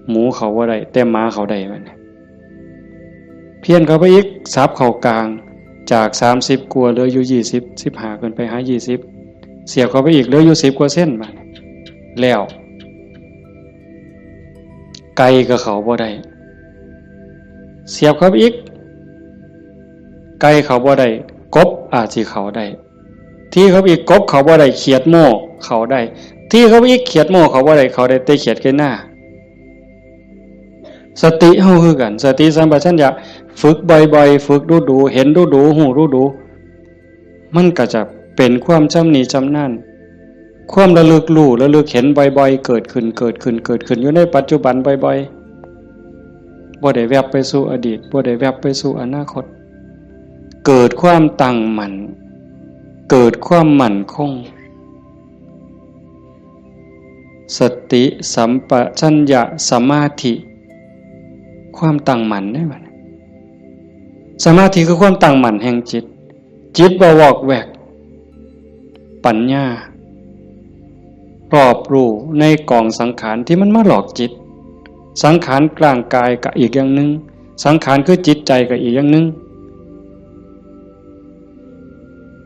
หมูเขาบ่ได้แต่หมาเขาได้มันเพี้ยนเขาไปอีกซับเขากลางจาก30 กว่าเหลืออยู่20 15ขึ้นไปหา20เสียบเขาไปอีกเหลืออยู่10 กว่าเส้นมาแล้วไก่กับเขาบ่ได้เสียบเขาไปอีกไก่เขาบ่ได้กบอาจสิเขาได้ที่เขาอีกกบเขาบ่ได้เขียดโม่เขาได้ที่เขาอีกเขียดโม่เขาบ่ได้เขาได้แต่เขียดแค่หน้าสติเฮาคือกันสติสัมปชัญญะฝึกบ่อยๆฝึกดูๆเห็นดูๆหูดูๆมันก็จะเป็นความจำหนีจำนั่นความระลึกรู้ระลึกเห็นบ่อยๆเกิดขึ้นอยู่ในปัจจุบันบ่อยๆบ่ได้แวบไปสู่อดีตบ่ได้แวบไปสู่อนาคตเกิดความตั้งมั่นเกิดความมั่นคงสติสัมปชัญญะสมาธิความตั้งมั่นได้ไหมสมาธิคือความตั้งมั่นแห่งจิตจิตบ่วอกแวกปัญญารอบรู้ในกองสังขารที่มันมาหลอกจิตสังขารกลางกายกับอีกอย่างหนึ่งสังขารคือจิตใจกับอีกอย่างหนึ่ง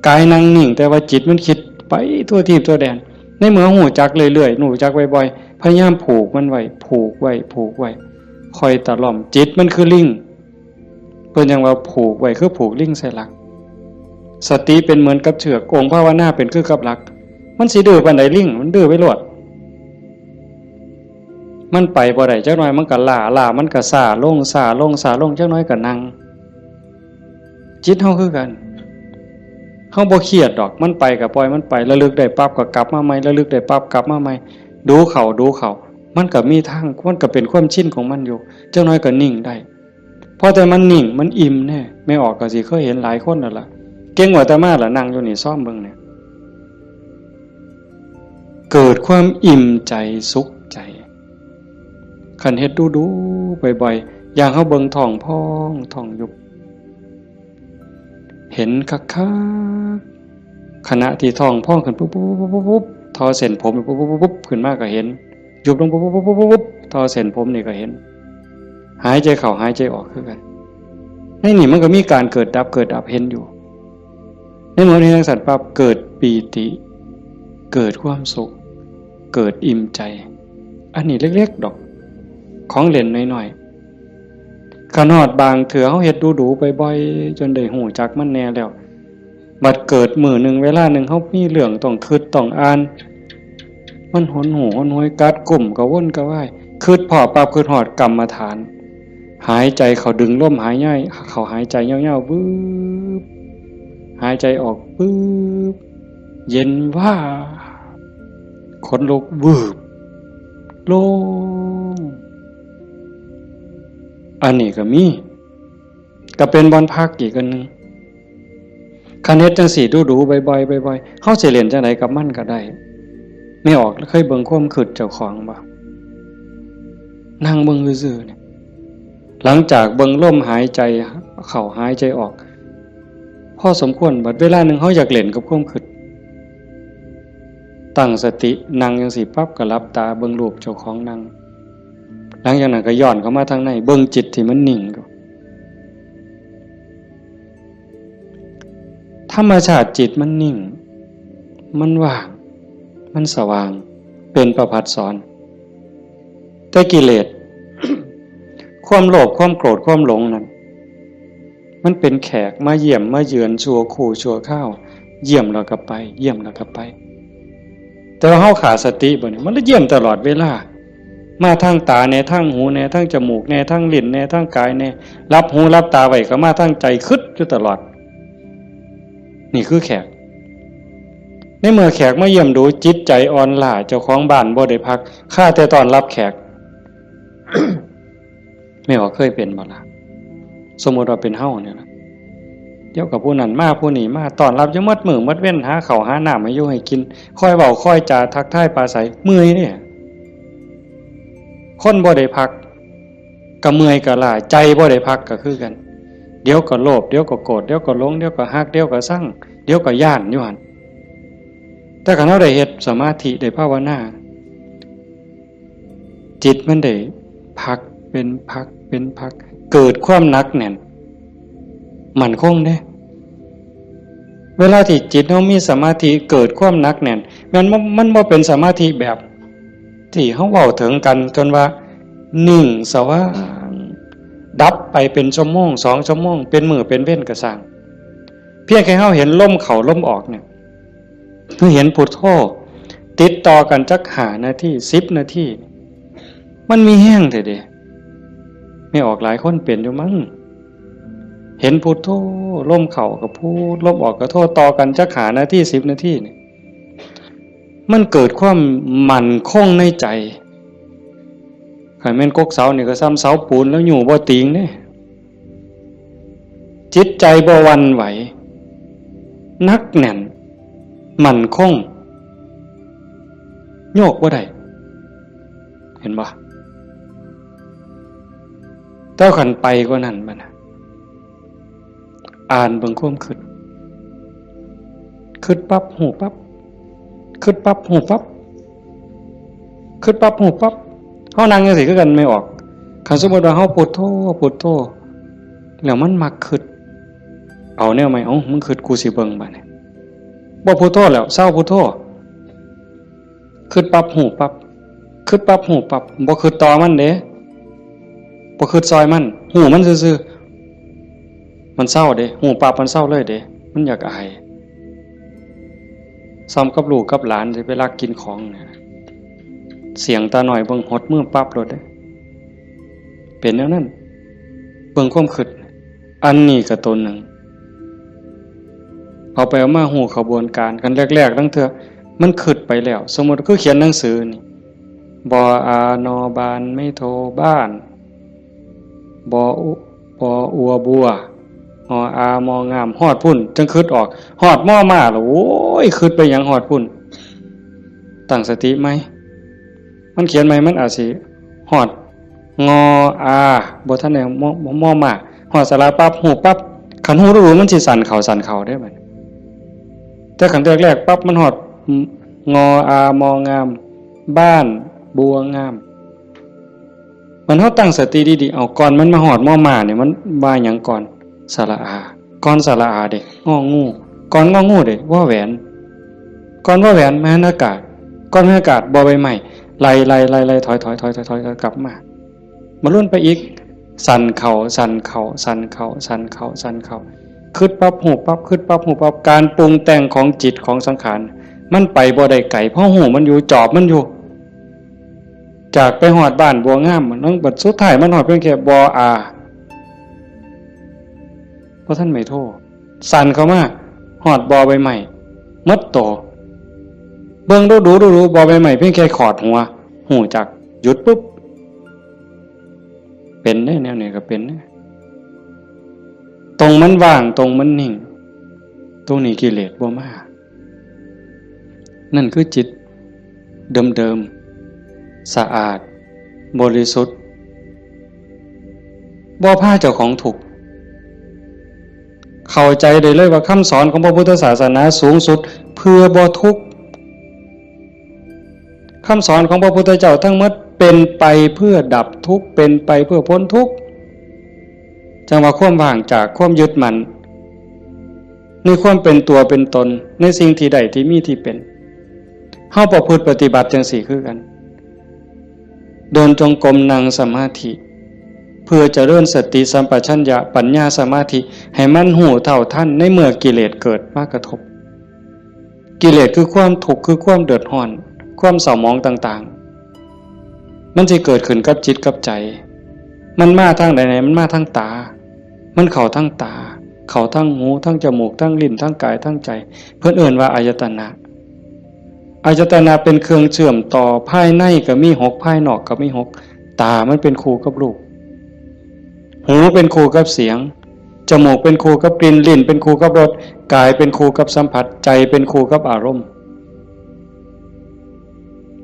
กายนั่งนิ่งแต่ว่าจิตมันคิดไปทั่วทิพย์ทั่วแดนในเมื่อหูจักเรื่อยๆหนูจักบ่อยๆพยายามผูกมันไว้ผูกไว้คอยตะล่อมจิตมันคือลิงเพิ่นยังว่าผูกไว้คือผูกลิงใส่หลักสติเป็นเหมือนกับเชือกองค์ภาวนาเป็นคือกับหลักมันสิดื้อปานใดลิงมันดื้อไปโลดมันไปบ่ได้จักหน่อยมันก็ล่ามันก็ซ่าลงจักหน่อยก็นั่งจิตเฮาคือกันเฮาบ่เครียดดอกมันไปก็ปล่อยมันไประลึกได้ปั๊บก็กลับมาใหม่ระลึกได้ปั๊บกลับมาใหม่ดูเขามันก็มีทางมันก็เป็นความชินของมันอยู่จักหน่อยก็นิ่งได้พอแต่มันนิ่งมันอิ่มแน่ไม่ออกก็สิเคยเห็นหลายคนนั่นล่ะเก่งกว่าแต่มาล่ะนั่งอยู่นี่ซ่อมเบิ่งเนี่ยเกิดความอิ่มใจสุขใจคันเฮ็ดดูบ่อยๆอย่างเฮาเบิ่งท้องพองท้องยุบเห็นคักๆขณะที่ท้องพองขึ้นปุ๊บทอเส้นผมปุ๊บขึ้นมาก็เห็นยุบลงปุ๊บทอเส้นผมนี่ก็เห็นหายใจเข้าหายใจออกคือกันในนี่มันก็มีการเกิดดับเห็นอยู่ในเมื่อในทางสัตว์ปั๊บเกิดปีติเกิดความสุขเกิดอิ่มใจอันนี้เล็กๆดอกของเล่นน้อยๆขนาดบางเถื่อเฮาเฮ็ดดูบ่อยๆจนได้หูจักมันแน่แล้วบัดเกิดมื้อนึงเวลานึงเฮามีเรื่องต้องคิดต้องอ่านมันหนหูหนหวยกัดกลุ่มกระวนกระวายคิดพอปั๊บคิดฮอดกรรมฐานหายใจเข้าดึงลมหายใจเข้าหายใจยาวๆบึ้บหายใจออกบึ้บเย็นว่าขนลุกวืบโล่งอันนี้ก็มีก็เป็นบอนพักอีกอันนึงคันเฮ็ดจังซี่ดูบ่อยๆเฮาสิเล่นจังไดกับมันก็ได้ไม่ออกเคยเบิ่งความคิดเจ้าของบ่นั่งเบิ่งซื่อๆเนี่ยหลังจากเบิ่งลมหายใจเข้าหายใจออกพอสมควรบัดเวลานึงเฮาอยากเล่นกับความคิดตั้งสตินั่งจังซี่ปั๊บก็หลับตาเบิ่งรูปเจ้าของนั่งหลังจากนั้นก็ย้อนเข้ามาทางในเบิ่งจิตที่มันนิ่งอยู่ธรรมชาติจิตมันนิ่งมันว่างมันสว่างเป็นประภัสสรแต่กิเลส ความโลภความโกรธความหลงนั้น มันเป็นแขกมาเยี่ยมมาเยือนชั่วคู่ชั่วข้าวเยี่ยมแล้วก็ไปเยี่ยมแล้วก็ไปแต่ว่าเฮาขาดสติบ่เนี่ยมันเยี่ยมตลอดเวลามาทางตาแน่ทางหูแน่ทางจมูกแน่ทางลิ้นแน่ทางกายแน่รับหูรับตาไว้ก็มาทางใจคิดอยู่ตลอดนี่คือแขกในเมื่อแขกมาเยี่ยมดูจิตใจอ่อนล้าเจ้าของบ้านบ่ได้พักข้าแต่ตอนรับแขก ไม่ว่าเคยเป็นบ่ล่ะสมมุติว่าเป็นเฮาเนี่ยล่ะเดี๋ยวกับผู้นั้นมาผู้นี้มาต้อนรับอยู่หมดมื้อหมดเว้นหาข้าวหาน้ำให้อยู่ให้กินคอยเว้าคอยจาทักทายปราศัยเมื่อยเนี่ยคนบ่ได้พักก็เมื่อยก็ล้าใจบ่ได้พักก็คือกันเดี๋ยวก็โลภเดี๋ยวก็โกรธเดี๋ยวก็หลงเดี๋ยวก็ฮักเดี๋ยวก็ซังเดี๋ยวก็ย้านอยู่หั่นแต่คันเราได้เฮ็ดสมาธิได้ภาวนาจิตมันได้พักเป็นพักเป็นพักเกิดความหนักแน่นมั่นคงเด้เวลาที่จิตเฮามีสมาธิเกิดความหนักแน่นมันบ่เป็นสมาธิแบบที่เฮาเว้าถึงกันจนว่านิ่งสว่างดับไปเป็นชั่วโมง2ชั่วโมงเป็นมื้อเป็นเว้นก็สร้างเพียงแค่เฮาเห็นลมเข้าลมออกเนี่ยคือเห็นพุทโธติดต่อกันจัก5นาที10นาทีมันมีแห้งเด้เด้ไม่ออกหลายคนเป็นอยู่มั้งเห็นพุทโธลมเข้าก็พูดลมออกก็โธต่อกันจัก5นาที10นาทีนี่มันเกิดความมั่นคงในใจคันแม่นกกเสานี่ก็ซ้ำเสาปูนแล้วอยู่บ่ติงเด้จิตใจบ่หวั่นไหวนักแน่นมั่นคงโยกบ่ได้เห็นบ่แต่ขันไปกว่านั้นบัดน่ะอ่านเบิ่งความคิดปั๊บหูปั๊บคิดปั๊บหูปั๊บคิดปั๊บหูปั๊บเฮานั่งจังซี่คือกันไม่ออกคันสมมุติว่าเฮาพุทโธพุทโธแล้วมันมักคิดเอาแนวใหม่เอ้ามึงคิดกูสิเบิ่งบัดนี้บ่พุทโธแล้วเศร้าพุทโธคิดปั๊บหูปั๊บคิดปั๊บหูปั๊บบ่คิดต่อมันเด้บ่คิดซอยมันหูมันซื่อๆมันเศร้าเด้หูปั๊บมันเศร้าเลยเด้มันอยากอายซ้ำกับลูกกับหลานสิไปลักกินของเนี่ยเสียงตาหน่อยเบิ่งหดมือปั๊บโลดเด้เป็นแนวนั้นเบิ่งความคิดอันนี้ก็ตนหนึ่งเอาไปเอามาหูขบวนการกันแรกๆตั้งเถื่อมันคิดไปแล้วสมมุติคือเขียนหนังสือนี่บออานอบานไม่โทบ้านบออัวบัวออามองามฮอดพุ่นจังคิดออกฮอดม่อมาแล้วโอ้ยคิดไปหยังฮอดพุ่นตั้งสติไหมมันเขียนไหมมันอาจสิฮอดงออาบ่ทันได้ม่อมาฮอดสระปั๊บหูปั๊บคันหูรู้มันสิสั่นเข่าได้บัดแต่คันแรกๆปั๊บมันฮอดงออามองามบ้านบัวงามมันเฮาตั้งสติดีๆเอาก่อนมันมาฮอดม่อมาเนี่ยมันว่าหยังก่อนสระอาก่อนสระอาเด้งองูก่อนงองูเด้ว่าแหวนก่อนว่าแหวนมหานากาศก่อนมหานากาศบ่ใบไม้ไล่ถอยกลับมาลุ้นไปอีกสั่นเข่าคิดปั๊บหูปั๊บคิดปั๊บหูปั๊บการปรุงแต่งของจิตของสังขารมันไปบ่ได้ไกลเพราะหูมันอยู่จอบมันอยู่จากไปหอดบ้านบัวงามมันต้องบัดสุดท้ายมันหอดเพียงแค่บออาเพราะท่านไม่โทษสั่นเข้ามาหอดบอใบใหม่มัดโตเบิ่งดูบอใบใหม่เพียงแค่ขอดหัวหูจักหยุดปุ๊บเป็นได้แนวไหนก็เป็นนะตรงมันว่างตรงมันนิ่งตรงนี้กิเลสบ่มานั่นคือจิตเดิมสะอาดบริสุทธิ์บ่พาเจ้าของถูกเข้าใจได้เลยว่าคำสอนของพระพุทธศาสนาสูงสุดเพื่อบ่ทุกข์คำสอนของพระพุทธเจ้าทั้งหมดเป็นไปเพื่อดับทุกข์เป็นไปเพื่อพ้นทุกข์จังว่าความว่างจากความยึดมั่นในความเป็นตัวเป็นตนในสิ่งที่ใดที่มีที่เป็นเฮาประพฤติปฏิบัติจังสี่คือกันเดินจงกรมนั่งสมาธิ พื่อเจริญสติสัมปชัญญะปัญญาสมาธิให้มันหูเท่าทันในเมื่อกิเลสเกิดมากระทบกิเลสคือความทุกข์คือความเดือดร้อนความเศร้าหมองต่างๆมันจะเกิดขึ้นกับจิตกับใจมันมาทางไหนมันมาทางตามันเข้าทางตาเข้าทางหูทางจมูกทางลิ้นทางกายทางใจเพิ่นเอิ้นว่าอายตนะอายตนะเป็นเครื่องเชื่อมต่อภายในก็มี6ภายนอกก็มี6ตามันเป็นคู่กับรูปหูเป็นคู่กับเสียงจมูกเป็นคู่กับกลิ่นลิ้นเป็นคู่กับรสกายเป็นคู่กับสัมผัสใจเป็นคู่กับอารมณ์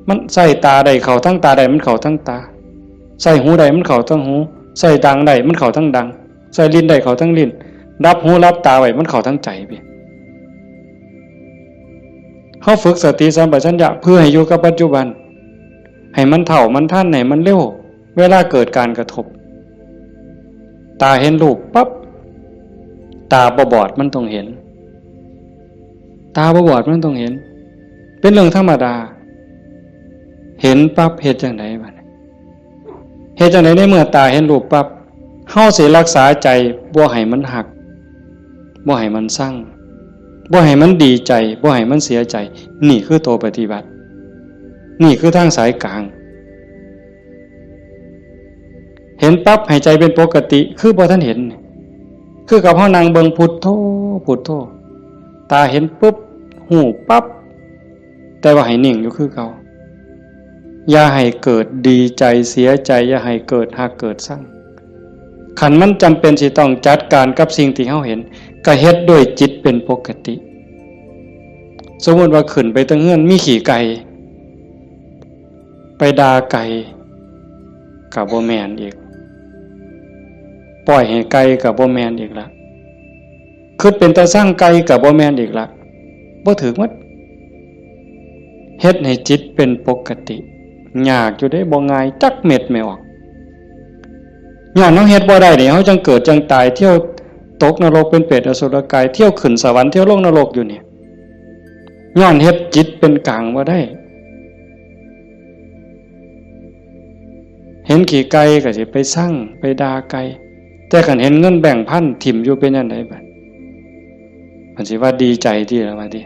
มันใส่ตาใดเข้าทั้งตาใดมันเข้าทั้งตาใส่หูใดมันเข้าทั้งหูใส่ดังใดมันเข้าทั้งดังใส่ลิ้นใดเข้าทั้งลิ้นรับหูรับตาไว้มันเข้าทั้งใจพี่เฮาฝึกสติสัมปชัญญะเพื่อให้อยู่กับปัจจุบันให้มันเท่ามันทันให้มันเร็วเวลาเกิดการกระทบตาเห็นรูปปั๊บตาบอดมันต้องเห็นตาบอดมันต้องเห็นเป็นเรื่องธรรมดาเห็นปั๊บเฮ็ดจังได๋บัดนี้เฮ็ดจังได๋ในเมื่อตาเห็นรูปปั๊บเฮาสิรักษาใจบ่ให้มันหักบ่ให้มันสั่งบ่ให้มันดีใจบ่ให้มันเสียใจนี่คือตัวปฏิบัตินี่คือทางสายกลางเห็นปั๊บให้ใจเป็นปกติคือบ่ทันเห็นคือกับเฮานั่งเบิ่งพุทโธพุทโธตาเห็นปุ๊บหูปั๊บแต่ว่าให้นิ่งอยู่คือเก่าอย่าให้เกิดดีใจเสียใจอย่าให้เกิดหักเกิดสั่งขันมันจำเป็นสิต้องจัดการกับสิ่งที่เฮาเห็นก็เฮ็ดด้วยจิตเป็นปกติสมมุติว่าขึ้นไปตะเฮือนมีขี่ไก่ไปด่าไก่ก็บ่แม่นอีกปล่อยให้ไก่ก็บ่แม่นอีกละคิดเป็นตาสร้างไก่ก็บ่แม่นอีกละบ่ถึกหมดเฮ็ดให้จิตเป็นปกติยากอยู่ได้บ่ง่ายจักเม็ดไม่ออกย้อนเฮาเฮ็ดบ่ได้นี่เฮาจังเกิดจังตายเที่ยวตกนรกเป็นเปรตอสุรกายเที่ยวขึ้นสวรรค์เที่ยวลงนรกอยู่นี่ย้อนเฮ็ดจิตเป็นกลางบ่ได้เห็นขี่ไก่ก็สิไปสั่งไปด่าไก่แต่คันเห็นเงินแบ่งพันถิ่มอยู่เป็นจังได๋บัดมันสิว่าดีใจติล่ะว่าติ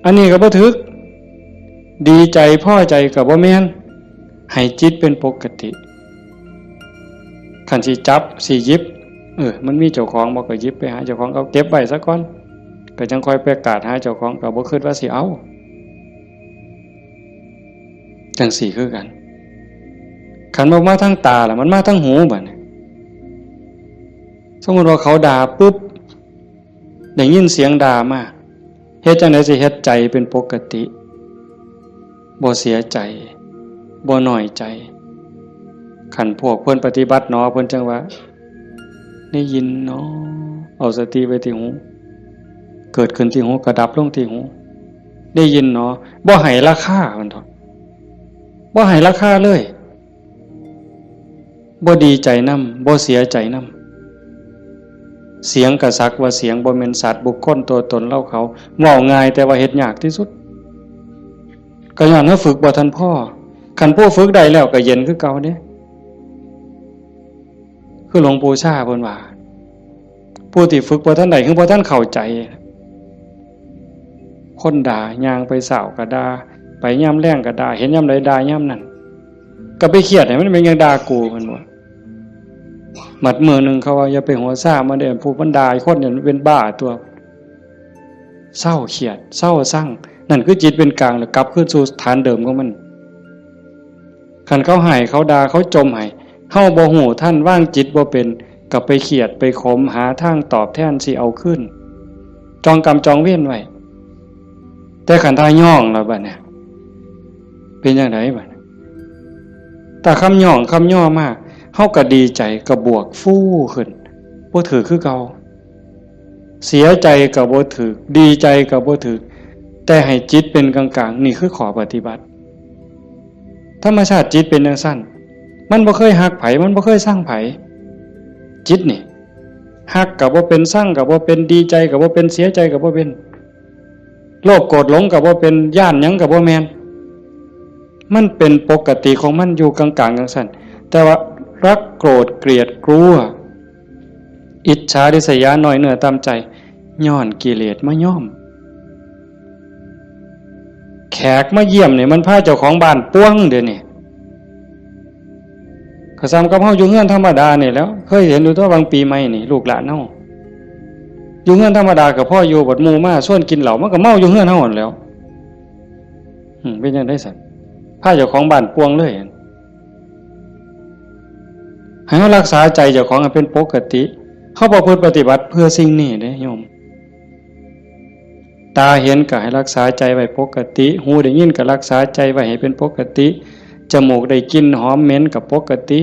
อันนี้ก็บ่ถึกดีใจพอใจก็บ่แม่นให้จิตเป็นปกติคันสิจับสิหยิบมันมีเจ้าของบ่ก็หยิบไปหาเจ้าของเอาเก็บไว้ซะก่อนก็จังค่อยประกาศหาเจ้าของก็บ่คิดว่าสิเอาจังสี่คือกันคันบ่มาทางตาล่ะมันมาทางหูบัดนี้สมมุติว่าเขาด่าปุ๊บได้ยินเสียงด่ามาเฮ็ดจังได๋สิเฮ็ดใจเป็นปกติบ่เสียใจบ่น้อยใจคันพวกเพิ่นปฏิบัติเนาะเพิ่นจังว่าได้ยินเนาะเอาสติไว้ที่หูเกิดขึ้นที่หูก็ดับลงที่หูได้ยินเนาะบ่ให้ราคามันเถาะบ่ให้ราคาเลยบ่ดีใจนำบ่เสียใจนำเสียงก็สักว่าเสียงบ่แม่นสัตว์บุคคลตัวตนเล่าเขาเว้าง่ายแต่ว่าเฮ็ดยากที่สุดก็ย้อนว่าฝึกบ่ทันพ่อคันผู้ฝึกได้แล้วก็เย็นคือเก่าเด้คือหลวงปู่ชาเพิ่นว่าผู้ที่ฝึกบ่ทันได้คือบ่ทันเข้าใจคนด่าย่างไปเศร้าก็ด่าไปยามแลงก็ด่าเห็นยามใดด่ายามนั้นก็ไปเครียดให้มันเป็นยังด่ากูเพิ่นว่าหมัดมือนึงเขาว่าอย่าไปหัวซ่ามาเด้อผู้มันด่าคนเนี่ยมันเป็นบ้าตัวเศร้าเครียดเศร้าสั่งนั่นคือจิตเป็นกลางแล้วกลับคืนสู่ฐานเดิมของมันคันเขาให้เขาด่าเขาจมให้เฮาบ่ฮู้ท่านว่างจิตบ่เป็นก็ไปเครียดไปขมหาทางตอบแทนสิเอาขึ้นจองกรรมจองเวรไว้แต่ขันทาย่องแล้วบัดเนี่ยเป็นจังไดบัดแต่คำย่องคำย่อมากเฮาก็ดีใจก็บวกฟู่ขึ้นบ่ถือคือเก่าเสียใจก็บ่ถือดีใจก็บ่ถือแต่ให้จิตเป็นกลางๆนี่คือข้อปฏิบัติธรรมชาติจิตเป็นจังซั่นมันบ่เคยฮักไผมันบ่เคยสร้างไผจิตนี่ฮักก็บ่เป็นสร้างก็บ่เป็นดีใจก็บ่เป็นเสียใจก็บ่เป็นโลภโกรธหลงก็บ่เป็นย่านหยังก็บ่แม่นมันเป็นปกติของมันอยู่กลางๆจังซั่นแต่ว่า รักโกรธเกลียดกลัวอิจฉาริษยาน้อยเนื้อตามใจย้อนกิเลสมาย่อมแขกมาเยี่ยมเนี่ยมันพาเจ้าของบ้านป้วงเดี๋ยวนี้กระซำกับเฮาอยู่เฮือนธรรมดาเนี่ยแล้วเคยเห็นอยู่ตัวบางปีใหม่นี่ลูกหลานเฮาอยู่เฮือนธรรมดากับพ่ออยู่บัดหมู่มาชวนกินเหล้ามันก็เมาอยู่เฮือนเฮาหั่นแหล้วเป็นจังได๋ซั่นพาเจ้าของบ้านป้วงเลยให้เฮารักษาใจเจ้าของให้เป็นปกติเฮาบ่พึงปฏิบัติเพื่อสิ่งนี้เด้โยมตาเห็นก็ให้รักษาใจไว้ปกติหูได้ยินก็รักษาใจไว้ให้เป็นปกติจมูกได้กลิ่นหอมเหม็นก็ปกติ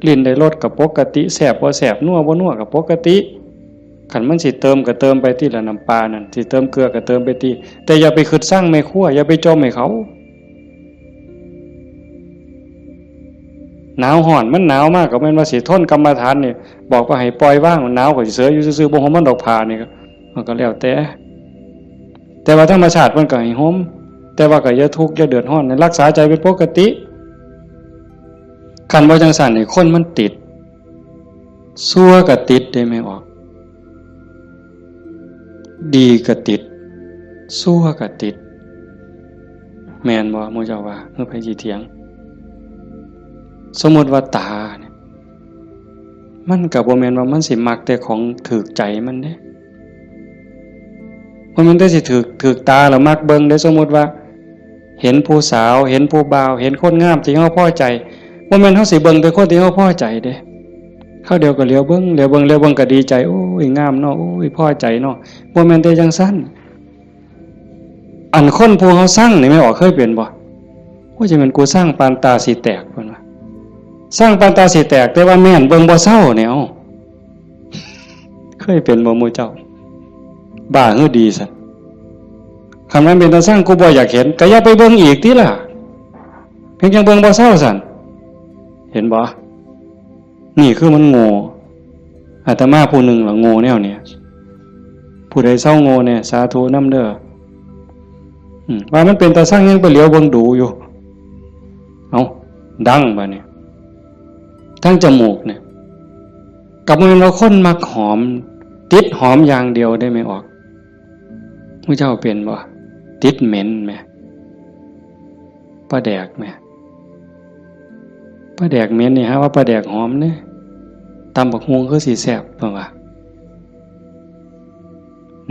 ลิ้นได้รสก็ปกติแซ่บบ่แซ่บนัวบ่นัวก็ปกติคันมันสิเติมก็เติมไปที่ละน้ำปลานั่นสิเติมเกลือก็เติมไปที่แต่อย่าไปคิดสร้างแม่ครัวอย่าไปจมให้เขาหนาวร้อนมันหนาวมากก็แม่นว่าสิทนกรรมฐานนี่บอกว่าให้ปล่อยว่างหนาวก็สิเสืออยู่ซื่อๆบ่ห่มมันดอกผ้านี่มันก็แล้วแต่ว่าธรรมชาติมันก็ให้ห่มแต่ว่าก็อย่าทุกข์อย่าเดือดร้อนรักษาใจเป็นปกติคันบ่จังซั่นนี่คนมันติดชั่วก็ติดได้ไม่ออกดีก็ติดชั่วก็ติดแม่นบ่หมู่เจ้าว่าเมื่อไผสิเถียงสมมุติว่าตาเนี่ยมันก็บ่แม่นว่ามันสิมักแต่ของถูกใจมันเด้บ่แม่นแต่สิถูกตาแล้วมักเบิ่งได้สมมุติว่าเห็นผู้สาวเห็นผู้บ่าวเห็นคนงามที่เฮาพอใจบ่แม่นเฮาสิเบิ่งแต่คนที่เฮาพอใจเด้คราวเดียวก็เหลียวเบิ่งก็ดีใจโอ้ยงามเนาะโอ้ยพอใจเนาะบ่แม่นแต่จังซั่นอันคนผู้เฮาสร้างนี่แม่ออกเคยเป็นบ่ว่าจะเป็นกูสร้างปานตาสิแตกเพิ่นว่าสร้างปานตาสิแตกแต่ว่าแม่นเบิ่งบ่เศร้าเนี่ยเอ้าเคยเป็นบ่หมู่เจ้าบ้าหือดีซั่นคำนั้นเป็นตาสร้างกูบ่อยากเห็นก็อย่าไปเบิ่งอีกติล่ะเพียงจังเบิ่งบ่เศร้าซั่นเห็นบ่นี่คือมันโง่อาตมาผู้หนึ่งล่ะโง่แนวเนี้ยผู้ใดเศร้าโง่เนี่ยสาธุนำเด้อว่ามันเป็นตาสร้างยังไปเหลียวเบิ่งดูอยู่เอ้าดังบัดนี้ทั้งจมูกเนี่ยกับมันเราคนมักหอมติดหอมอย่างเดียวได้ไม่ออกผู้เจ้าเป็นบ่ติดเหม็นแม่ปลาแดกแม่ปลาแดกเหม็นนี่ฮะว่าปลาแดกหอมเนี่ยตำบักฮวงคือสีแซ่บเพิ่นว่า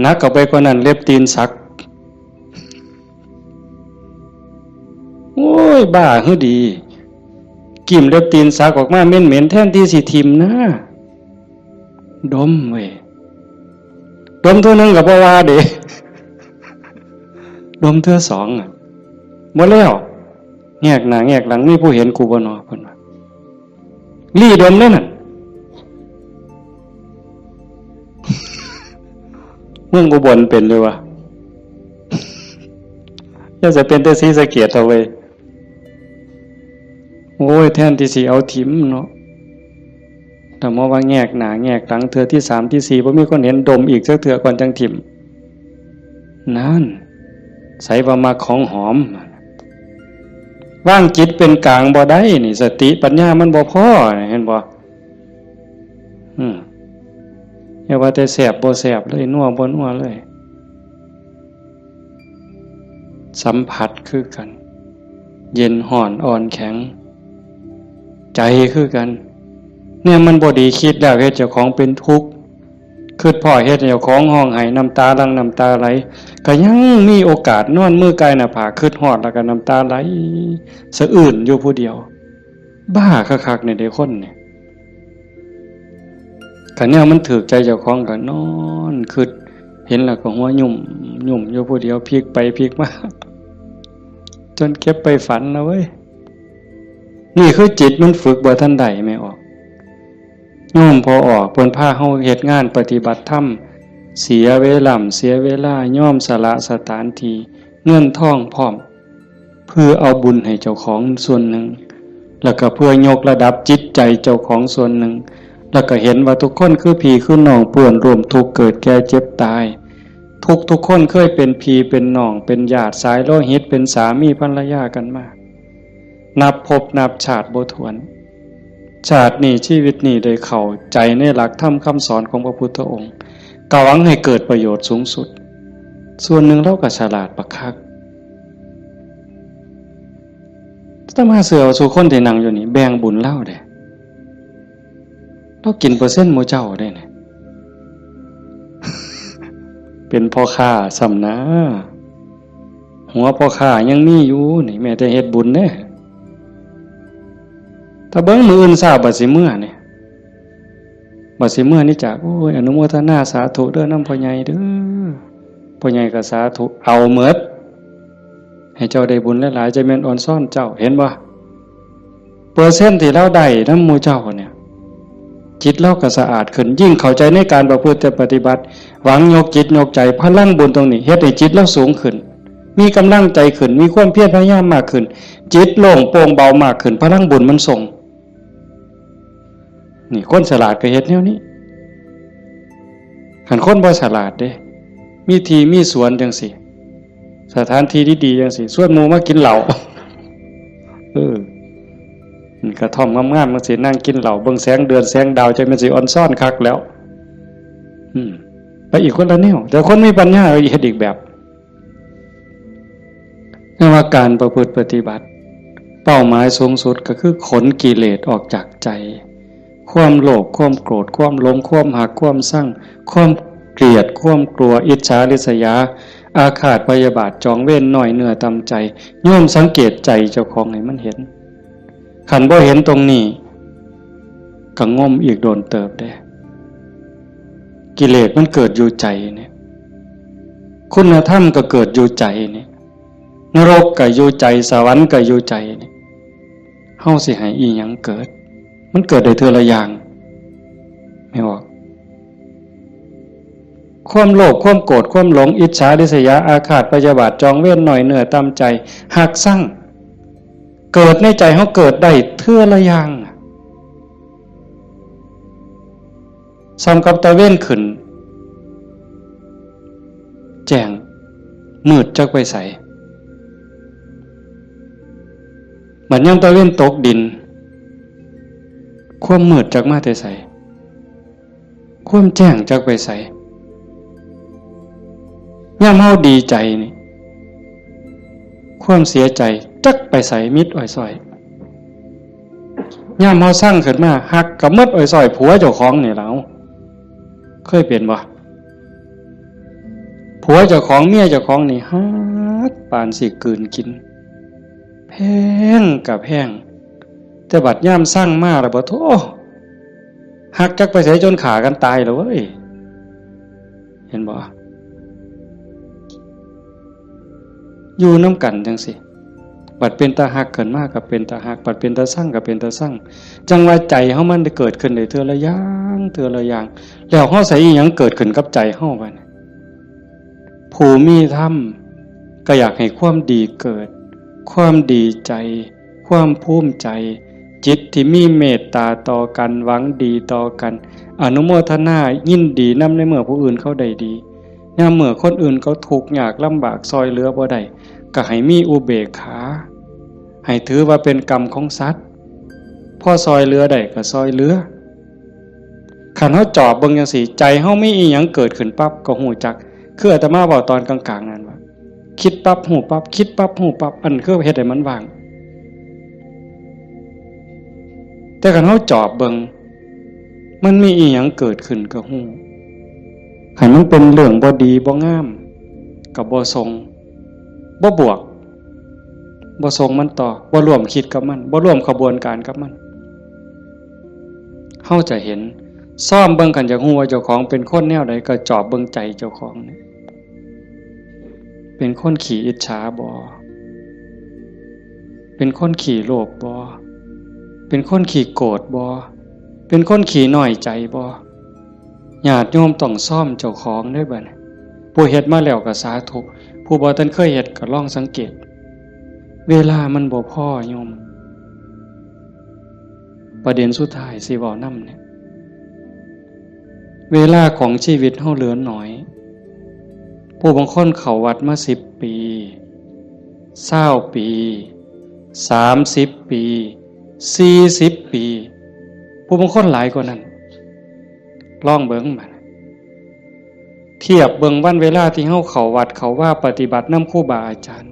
นักกับไปกว่านั้นเล็บตีนสักโอ้ยบ้าหือดีกิ่มเล็บตีนสักออกมาเหม็นแทนที่สิทิ่มนะดมเว้ยดมเท่านึงก็บ่ว่าเด้ดมเท่าสองอ่ะบ่แล้วแงกหน้าแงกหลังมีผู้เห็นกูบ่เนาะเพิ่นว่าลี่ดมนั่นน่ะเมืองอุบลเป็นเลยวะน่าจะเป็นแต่ศรีสะเกษเอาไว้โอ้ยแทนที่สิเอาถิ่มเนาะแต่ว่าว่าแงกหน้าแงกหลังเทื่อที่3ที่4บ่มีคนเห็นดมอีกสักเทื่อก่อนจังถิ่มนั่นใส่ว่ามาของหอมว่างจิตเป็นกลางบ่ได้นี่สติปัญญามันบ่พอเห็นบ่อย่าว่าแต่แสบบ่แสบเลยนัวบ่นัวเลยสัมผัสคือกันเย็นห่อนอ่อนแข็งใจคือกันเนี่ยมันบ่ดีคิดแล้วเฮ็ดเจ้าของเป็นทุกข์คิดพ่อเฮ็ดเจ้าของห้องไห้น้ำตาหลั่งน้ำตาไหลก็ยังมีโอกาสนอนมือกายหน้าผากคิดฮอดแล้วก็น้ำตาไหลสะอื้นอยู่ผู้เดียวบ้าคักๆเนี่ยเด้คนเนี่ยก็เนี่ยมันถูกใจเจ้าของก็นอนคิดเห็นแล้วก็หัวยุ่มอยู่ผู้เดียวพลิกไปพลิกมาจนเก็บไปฝันนะเว้ยนี่คือจิตมันฝึกบ่ทันใดไม่ออกโยมพอออกเพิ่นพาเฮาเฮ็ดงานปฏิบัติธรรมเสียเวลาย่อมสละสถานที่เงินทองพร้อมเพื่อเอาบุญให้เจ้าของส่วนหนึ่งแล้วก็เพื่อยกระดับจิตใจเจ้าของส่วนหนึ่งแล้วก็เห็นว่าทุกคนคือพี่คือน้องป่วนรวมทุกข์เกิดแก่เจ็บตายทุกคนเคยเป็นพี่เป็นน้องเป็นญาติสายโลหิตเป็นสามีภรรยากันมานับภพนับชาติบ่ถ้วน ชาตินี้ชีวิตนี้ได้เข้าใจในหลักธรรมคำสอนของพระพุทธองค์กหวังให้เกิดประโยชน์สูงสุดส่วนหนึ่งเราก็ฉลาดบักคักถ้ามาเสือสู่คนที่นั่งอยู่นี่แบ่งบุญเล่าเด้เรากินเปอร์เซ็นต์หมู่เจ้าได้เนี่ย เป็นพ่อค้าสำนะหัวพ่อค้ายังมีอยู่นี่แม้แต่เฮ็ดบุญเนี่ยถ้าเบิ่งมืออื่นทราบบัดสิเมื่อเนี่ยบัดสิเมื่อนี่จากโอ้ยอนุโมทนาสาธุเด้อนำพ่อใหญ่เด้อพ่อใหญ่ก็สาธุเอาหมดให้เจ้าได้บุญหลายๆจะแม่นอ่อนซ่อนเจ้าเห็นบ่เปอร์เซ็นต์ที่เราได้นำหมู่เจ้าเนี่ยจิตเราก็สะอาดขึ้นยิ่งเข้าใจในการประพฤติปฏิบัติหวังยกจิตยกใจพลังบุญตรงนี้เฮ็ดให้จิตเราสูงขึ้นมีกำลังใจขึ้นมีความเพียรพยายามมากขึ้นจิตโล่งโปร่งเบามากขึ้นพลังบุญมันส่งนี่คนฉลาดก็เฮ็ดแนวนี้คันคนบ่ฉลาดเด้มีที่มีสวนจังซี่สถานที่ดีๆจังซี่ชวนหมู่มากินเหล้านี่กระท่อมงามๆมันสินั่งกินเหล้าเบิ่งแสงเดือนแสงดาวใจมันสิอ่อนซ่อนคักแล้วไปอีกคนละแนวแต่คนมีปัญญาเฮ็ดอีกแบบนั่นว่าการประพฤติปฏิบัติเป้าหมายสูงสุดก็คือขนกิเลสออกจากใจความโลภความโกรธความหลงความหักความชั่งความเกลียดความกลัวอิจฉาริษยาอาฆาตพยาบาทจองเวรน้อยเนื้อตำใจโยมสังเกตใจเจ้าของให้มันเห็นขันบ่เห็นตรงนี้ก็ง่มอีกโดนเติบได้กิเลสมันเกิดอยู่ใจเนี่ยคุณธรรมก็เกิดอยู่ใจเนี่ยนรกก็อยู่ใจสวรรค์ก็อยู่ใจเนี่ยเฮาสิให้อีหยังเกิดมันเกิดได้เทื่อละอย่างไม่ออกความโลภความโกรธความหลงอิจฉาริษยาอาฆาตพยาบาทจองเวรหน่อยเหนือตามใจหักสั่งเกิดในใจเขาเกิดได้เทื่อละอย่างซ้ำกับตะเว้นขึ้นแจ้งมืดจักไปใสบัดยามตะเว้นตกดินความมืดจักมาแต่ใสความแจ้งจักไปใสยามเฮาดีใจนี่ความเสียใจจักไปใสมิดอ้อยส้อยยามเฮาสร้างขึ้นมาฮักกับมดอ้อยส้อยผัวเจ้าของนี่แล้วเคยเป็นบ่ผัวเจ้าของเมียเจ้าของนี่ฮักปานสิกลืนกินแพงกับแพงแต่บัดยามสร้างมาแล้วบ่โธ่ฮักจักไปใสจนขากันตายแล้วเว้ยเห็นบ่อยู่น้ำกันจังสิบัดเป็นตาหักเกินมากกับเป็นตาหักบัดเป็นตาสั่งกับเป็นตาสั่งจังว่าใจเฮามันได้เกิดขึ้นได้เทื่อละอย่างเทื่อละอย่างแล้วเฮาใส่อีหยังเกิดขึ้นกับใจเฮาบัดนี้ผู้มีธรรมก็อยากให้ความดีเกิดความดีใจความภูมิใจจิตที่มีเมตตาต่อกันหวังดีต่อกันอนุโมทนายินดีนำในเมื่อผู้อื่นเขาได้ดียามเมื่อคนอื่นเขาทุกข์ยากลำบากซอยเหลือบ่ได้ก็ให้มีอุเบกขาให้ถือว่าเป็นกรรมของสัตว์พอซอยเหลือได้ก็ซอยเหลือคันเฮาจอบเบิ่งจังซี่ใจเฮามีอีหยังเกิดขึ้นปั๊บก็ฮู้จักคืออาตมาบอกตอนกลางๆนั่นว่าคิดปั๊บฮู้ปั๊บคิดปั๊บฮู้ปั๊บอันคือเฮ็ดให้มันว่างแต่คันเฮาจอบเบิ่งมันมีอีหยังเกิดขึ้นก็ฮู้ให้มันเป็นเรื่องบ่ดีบ่งามก็บ่ทรงบ่บวกบ่ทรงมันต่อบ่ร่วมคิดกับมันบ่ร่วมขบวนการกับมันเฮาจะเห็นซ่อมเบิ่งกันจากฮู้ว่าเจ้าของเป็นคนแนวใดก็จอบเบิ่งใจเจ้าของนี่เป็นคนขี้อิจฉาบ่เป็นคนขี้โลภบ่เป็นคนขี้โกรธบ่เป็นคนขี้น้อยใจบ่ญาติโยมต้องซ่อมเจ้าของด้วยบัดนี้ผู้เฮ็ดมาแล้วก็สาธุผู้บ่ทันเคยเฮ็ดก็ลองสังเกตเวลามันบ่พอโยมประเด็นสุดท้ายสิเว้านำเนี่ยเวลาของชีวิตเฮาเหลือน้อยผู้บางคนเข้าวัดมา10 ปี20 ปี30 ปี40 ปี ผู้บางคนหลายกว่านั้นลองเบิ่งมาเทียบเบิ่งวันเวลาที่เฮาเข้าวัดเข้าว่าปฏิบัตินำครูบาอาจารย์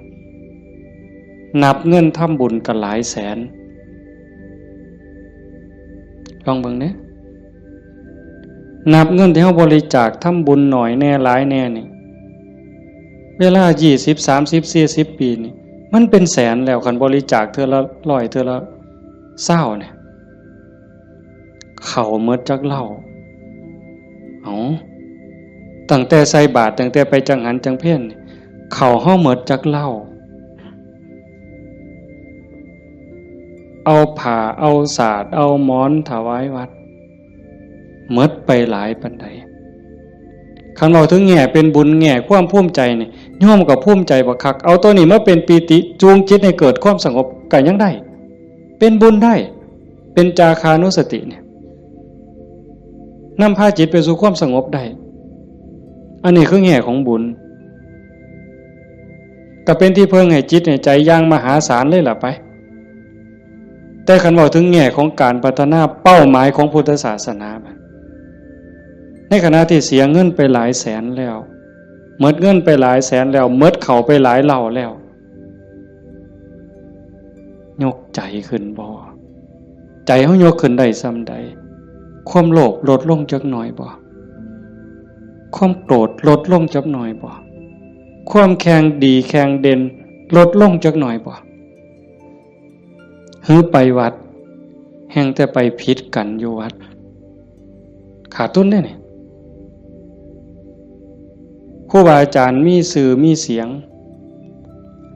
นับเงินทำบุญกันหลายแสนลองเบิ่งเด้นับเงินที่เฮาบริจาคทำบุญหน่อยแน่หลายแน่นี่เวลา20 30 40ปีนี่มันเป็นแสนแล้วคันบริจาคเทื่อละ100เทื่อละ20เนี่ยเข้าหมดจักเหล้าตั้งแต่ใส่บาตรตั้งแต่ไปจังหันจังเพ่นเข้าเฮาหมดจักเหล้าเอาผ้าเอาสาดเอาหมอนถวายวัดหมดไปหลายปานใดคันเว้าถึงแง่เป็นบุญแง่ความภูมิใจนี่โยมก็ภูมิใจบักคักเอาตัวนี้มาเป็นปีติจูงจิตให้เกิดความสงบก็ยังได้เป็นบุญได้เป็นจาคานุสติเนี่ยนำพาจิตไปสู่ความสงบได้อันนี้คือแง่ของบุญก็เป็นที่เพิ่งให้จิตให้ใจอย่างมหาศาลเลยล่ะไปแต่คันว่าถึงแง่ของการพัฒนาเป้าหมายของพุทธศาสนาในขณะที่เสียเงินไปหลายแสนแล้วหมดเงินไปหลายแสนแล้วหมดเข้าไปหลายเหล่าแล้วยกใจขึ้นบ่ใจเฮายกขึ้นได้ส่ำใดความโลภลดลงจักหน่อยบ่ความโกรธลดลงจักหน่อยบ่ความแข็งดีแข็งเด่นลดลงจักหน่อยบ่หือไปวัดแห่งแต่ไปผิดกันอยู่วัดขาดทุนได้นี่ครูบาอาจารย์มีสื่อมีเสียง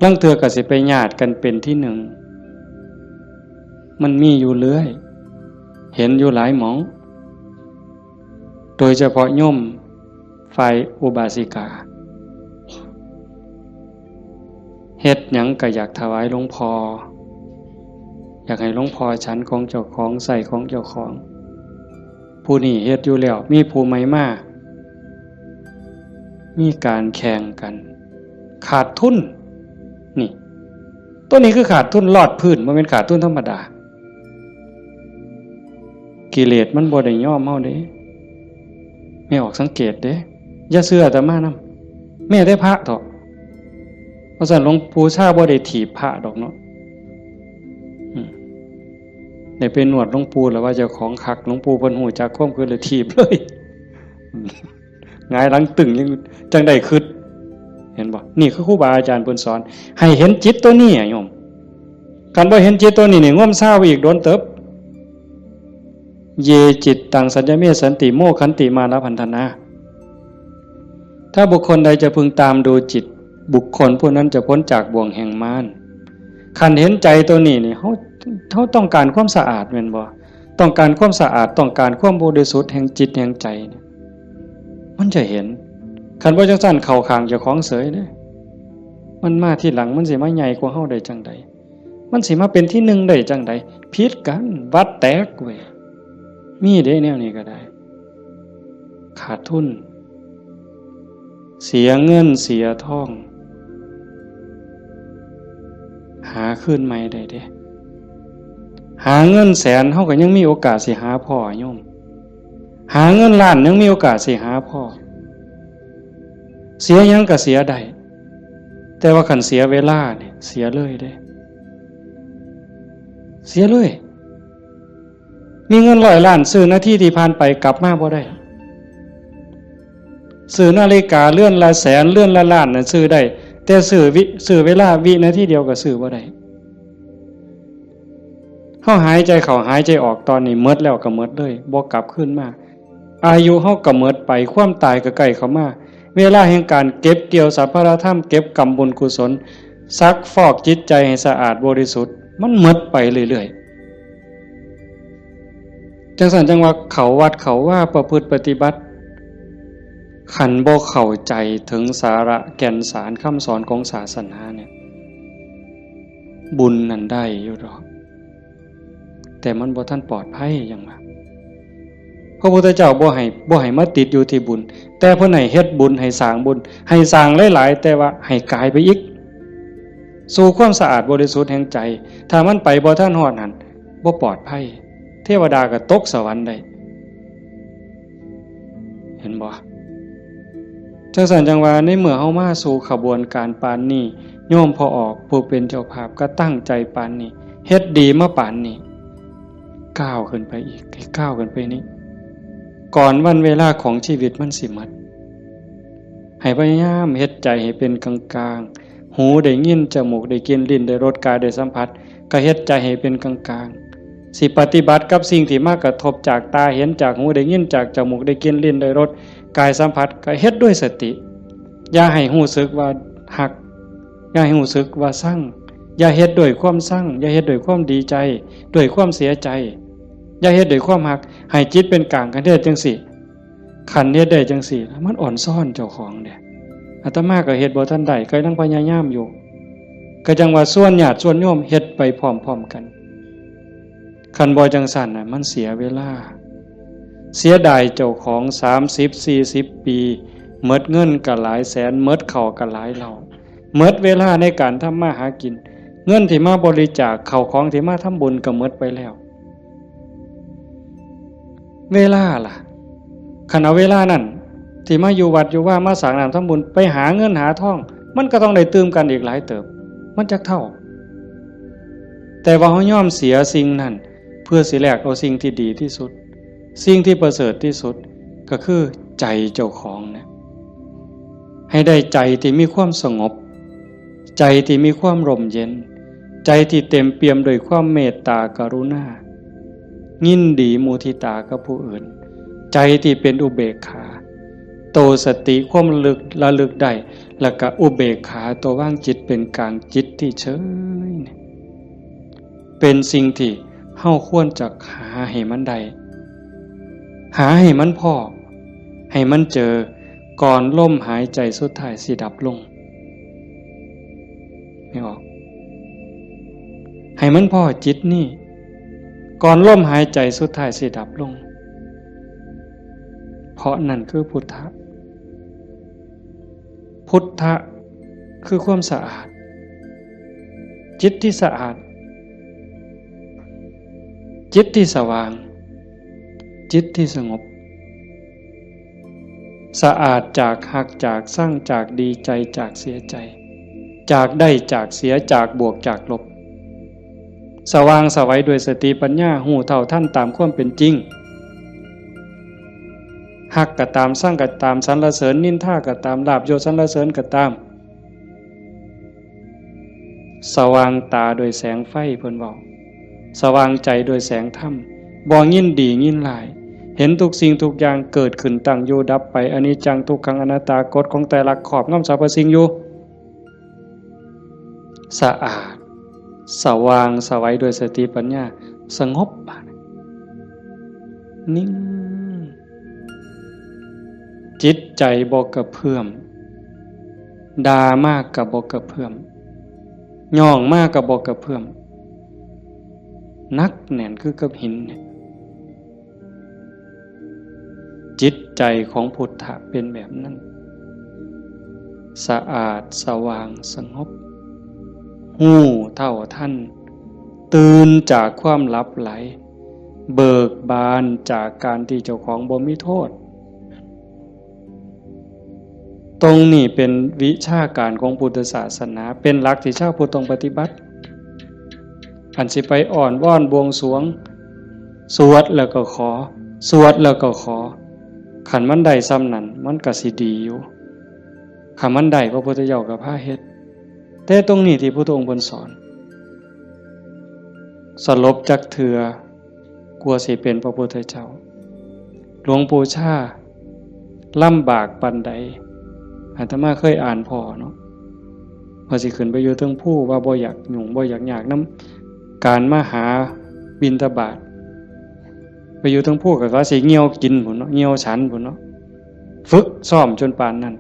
ลังเทื่อก็สิไปญาติกันเป็นที่หนึ่งมันมีอยู่เรื่อยเห็นอยู่หลายหมองโดยเฉพาะโยมฝ่ายอุบาสิกาเฮ็ดหยังก็อยากถวายหลวงพ่ออยากให้หลวงพ่อฉันของเจ้าของใส่ของเจ้าของผู้นี้เฮ็ดอยู่แล้วมีผู้ใหม่มามีการแข่งกันขาดทุนนี่ตัวนี้คือขาดทุนลอดพื้นบ่แม่นขาดทุนธรรมดากิเลสมันบ่ได้ยอมเฮาเด้ไม่ออกสังเกตเด้อย่าเชื่ออาตมานำแม่ได้พระเถาะเพราะฉะนั้นหลวงปู่ชาบ่ได้ถีบพระดอกเนาะได้ไปนวดหลวงปู่แล้วว่าเจ้าของคักหลวงปู่เพิ่นฮู้จักความคือเลยถีบเลยหงายหลังตึงยังจังได้คิดเห็นบ่นี่คือครูบาอาจารย์เพิ่นสอนให้เห็นจิตตัวนี้โยมคันบ่เห็นจิตตัวนี้นี่ง่วมซ่าไปอีกโดนเติบเยจิตตังสัญญเมสันติโมขันติมานะพันธนาถ้าบุคคลใดจะพึงตามดูจิตบุคคลผู้นั้นจะพ้นจากบ่วงแห่งมารคันเห็นใจตัวนี้นี่เขาต้องการความสะอาดแม่นบ่ต้องการความสะอาดต้องการความบริสุทธิ์แห่งจิตแห่งใจเนี่ยมันจะเห็นคันบ่จังซั่นเข้าข้างเจ้าของเสยเด้มันมาที่หลังมันสิมาใหญ่กว่าเฮาได้จังใดมันสิมาเป็นที่หนึ่งได้จังใดผิดกันวัดแตกเว้ยมีเด้แนวนี้ก็ได้ขาดทุนเสียเงินเสียทองหาคืนใหม่ได้เด้หาเงินแสนเฮาก็ยังมีโอกาสสิหาพ่อโยมหาเงินล้านยังมีโอกาสสิหาพ่อเสียหยังก็เสียได้แต่ว่าคันเสียเวลาเนี่ยเสียเลยเด้เสียเลยมีเงิน100 ล้านซื้อนาทีที่ผ่านไปกลับมาบ่ได้ซื้อนาฬิกาเลื่อนละแสนเลื่อนละล้านน่ะซื้อได้แต่ซื้อเวลาวินาทีเดียวก็ซื้อบ่ได้เฮาหายใจเข้าหายใจออกตอนนี้หมดแล้วก็หมดเลยบ่กลับคืนมาอายุเฮาก็หมดไปความตายก็ใกล้เข้ามาเวลาแห่งการเก็บเกี่ยวสัพพะธรรมเก็บกรรมบุญกุศลซักฟอกจิตใจให้สะอาดบริสุทธิ์มันหมดไปเรื่อยๆจังซั่นจังว่าเขาวัดเขาว่าประพฤติปฏิบัติขันบ่เข้าใจถึงสาระแก่นสารคำสอนของศาสนาเนี่ยบุญนั้นได้อยู่ดอกแต่มันบ่ทันปลอดภัยอย่างว่าพระพุทธเจ้าบ่ให้มาติดอยู่ที่บุญแต่เพิ่นให้เฮ็ดบุญให้สร้างบุญให้สร้างหลายๆแต่ว่าให้กายไปอีกสู่ความสะอาดบริสุทธิ์แห่งใจถ้ามันไปบ่ทันฮอดนั้นบ่ปลอดภัย เทวดาก็ตกสวรรค์ได้เห็นบ่จังซั่นจังว่าในเมื่อเฮามาสู่ขบวนการปานนี้โยมพอออกผู้เป็นเจ้าภาพก็ตั้งใจปานนี้เฮ็ดดีมาปานนี้ก้าวขึ้นไปอีกให้ก้าวขึ้นไปนี้ก่อนวันเวลาของชีวิตมันสิหมดให้พยายามเฮ็ดใจให้เป็นกลางๆหูได้ยินจมูกได้กลิ่นลิ้นได้รสกายได้สัมผัสก็เฮ็ดใจให้เป็นกลางๆสิปฏิบัติกับสิ่งที่มากระทบจากตาเห็นจากหูได้ยินจากจมูกได้กลิ่นลิ้นได้รสกายสัมผัสก็เฮ็ดด้วยสติอย่าให้รู้สึกว่าหักอย่าให้รู้สึกว่าสั่งอย่าเฮ็ดด้วยความสั่งอย่าเฮ็ดด้วยความดีใจด้วยความเสียใจอย่าเฮ็ดด้วยความหักให้จิตเป็นกลางกันเด้อจังซี่คันเฮ็ดได้จังซี่มันอ่อนซ่อนเจ้าของเด้อาตมาก็เฮ็ดบ่ทันได้ก็ยังพยายามอยู่ก็จังว่าส่วนญาติส่วนโยมเฮ็ดไปพร้อมๆกันคันบ่จังซั่นน่ะมันเสียเวลาเสียดายเจ้าของ30-40 ปีหมดเงินก็หลายแสนหมดข้าวก็หลายเหล่าหมดเวลาในการทำมาหากินเงินที่มาบริจาคข้าวของที่มาทำบุญก็หมดไปแล้วเวลาล่ะคันเอาเวลานั้นที่มาอยู่วัดอยู่ว่ามาสร้างน้ำทำบุญไปหาเงินหาทองมันก็ต้องได้ตื่มกันอีกหลายเติบมันจักเท่าแต่ว่าเฮายอมเสียสิ่งนั้นเพื่อสิแลกเอาสิ่งที่ดีที่สุดสิ่งที่ประเสริฐที่สุดก็คือใจเจ้าของเนี่ยให้ได้ใจที่มีความสงบใจที่มีความร่มเย็นใจที่เต็มเปี่ยมด้วยความเมตตากรุณายินดีมุทิตากับผู้อื่นใจที่เป็นอุเบกขาโตสติความระลึกได้แล้วก็อุเบกขาตัวว่างจิตเป็นกลางจิตที่เฉยเป็นสิ่งที่เฮาควรจะหาให้มันได้หาให้มันพอให้มันเจอก่อนลมหายใจสุดท้ายสิดับลงไม่ออกให้มันพอจิตนี่ก่อนลมหายใจสุดท้ายสิดับลงเพราะนั่นคือพุทธะพุทธะคือความสะอาดจิตที่สะอาดจิตที่สว่างจิตที่สงบสะอาดจากหักจากสร้างจากดีใจจากเสียใจจากได้จากเสียจากบวกจากลบสว่างสวัยด้วยสติปัญญาหูเท่าท่านตามความเป็นจริงหักก็ตามสร้างก็ตามสรรเสริญนินทาก็ตามลาภยศสรรเสริญก็ตามสว่างตาโดยแสงไฟเพิ่นเว้าสว่างใจโดยแสงธรรมบ่ยินดียินร้ายเห็นทุกสิ่งทุกอย่างเกิดขึ้นตั้งอยู่ดับไปอนิจจังทุกขังอนัตตากฎของแต่ละขอบงำสรรพสิ่งอยู่สะอาดสว่างสวัยโดยสติปัญญาสงบนิ่งจิตใจบ่กระเพื่อมด่ามากกับบ่กระเพื่อมย่องมากกับบ่กระเพื่อมนักแน่นคือกับหินจิตใจของพุทธะเป็นแบบนั้นสะอาดสว่างสงบหูเท่าท่านตื่นจากความหลับไหลเบิกบานจากการที่เจ้าของบ่มีโทษตรงนี้เป็นวิชาการของพุทธศาสนาเป็นหลักที่ชาวพุทธต้องปฏิบัติอันสิไปอ่อนว่อนบวงสรวงสวดแล้วก็ขอสวดแล้วก็ขอขันมันได้ซ้ำนั้นมันก็สิดีอยู่ขันมันได้พระพุทธเจ้าก็พาเฮ็ดแต่ตรงนี้ที่พระพุทธองค์สอนสลบจักเถื่อกลัวสิเป็นพระพุทธเจ้าหลวงปู่ชาลำบากปานใดอาตมาเคยอ่านพอเนาะว่าสิขึ้นไปอยู่เทิงภูว่าบ่อยากหยุ่งบ่อยากยากนำการมาหาบิณฑบาตไปอยู่เทิงภูก็สิเหี่ยวกินพุ่นเนาะเหี่ยวฉันพุ่นเนาะฝึกซ้อมจนปานนั้น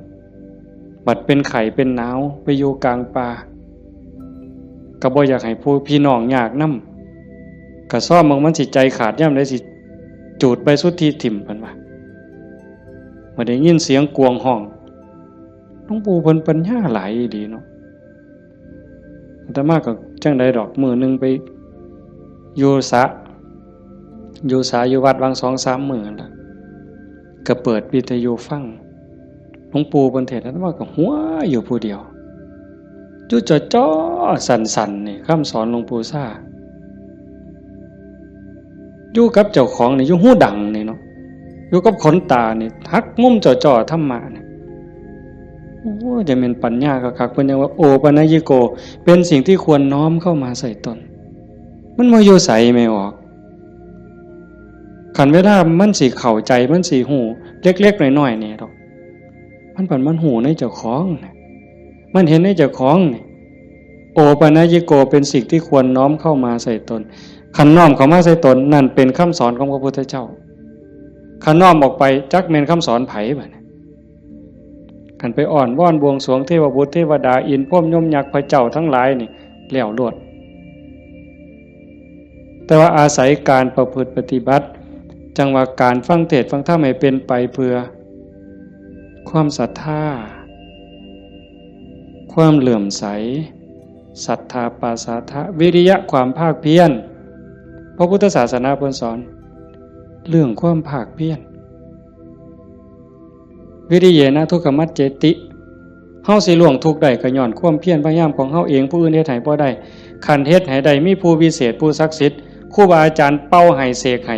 บัดเป็นไข้เป็นหนาวไปอยู่กลางป่าก็บ่อยากให้ผู้พี่น้องยากนำก็ซ้อมมันสิใจขาดยามใดสิจูดไปสุดที่ถิ่มเพิ่นว่าบ่ได้ยินเสียงกวงห้องหลวงปู่เพิ่นปัญญาหลายดีเนาะอาตมาก็จังได๋ดอกมื้อนึงไปอยู่สระ อยู่สายอยู่วัดวาง2-3 มื้อแล้วก็เปิดวิทยุฟังหลวงปู่เพิ่นเทศน์แล้วว่าก็หัวอยู่ผู้เดียวจุจ่อๆสั่นๆนี่คำสอนหลวงปู่ซ่าอยู่กับเจ้าของนี่อยู่หูดังนี่เนาะอยู่กับขนตานี่ทักมุมจ่อๆธรรมะนี่โอ้จะเป็นปัญญาคักๆเพิ่นยังว่าโอปนัญญิโกเป็นสิ่งที่ควรน้อมเข้ามาใส่ตนมันบ่อยู่ไสไม่ออกคันเวลามันสิเข้าใจมันสิฮู้เล็กๆน้อยๆนี่ดอกมันฮู้ในเจ้าของนี่มันเห็นในเจ้าของนี่โอปนัญญิโกเป็นสิ่งที่ควรน้อมเข้ามาใส่ตนคันน้อมเข้ามาใส่ตนนั่นเป็นคำสอนของพระพุทธเจ้าคันน้อมออกไปจักแม่นคำสอนไผบัดนี้คันไปอ้อนวอนบวงสรวงเทวบุตรเทวดาอินทร์พรหมยมยักษ์พระเจ้าทั้งหลายนี่แล้วโลดแต่ว่าอาศัยการประพฤติปฏิบัติจังว่าการฟังเทศน์ฟังธรรมให้เป็นไปเพื่อความศรัทธาความเหลื่อมใสศรัทธาปาสาทะวิริยะความภาคเพียรพระพุทธศาสนาเพิ่นสอนเรื่องความภาคเพียรวิริเยนะทุกขมัจเจติเฮาสิล่วงทุกข์ได้ก็ย้อนความเพียรพยายามของเฮาเองผู้อื่นเฮ็ดให้บ่ได้คันเฮ็ดให้ได้มีผู้วิเศษผู้ศักดิ์สิทธิ์ครูบาอาจารย์เป่าให้เสกให้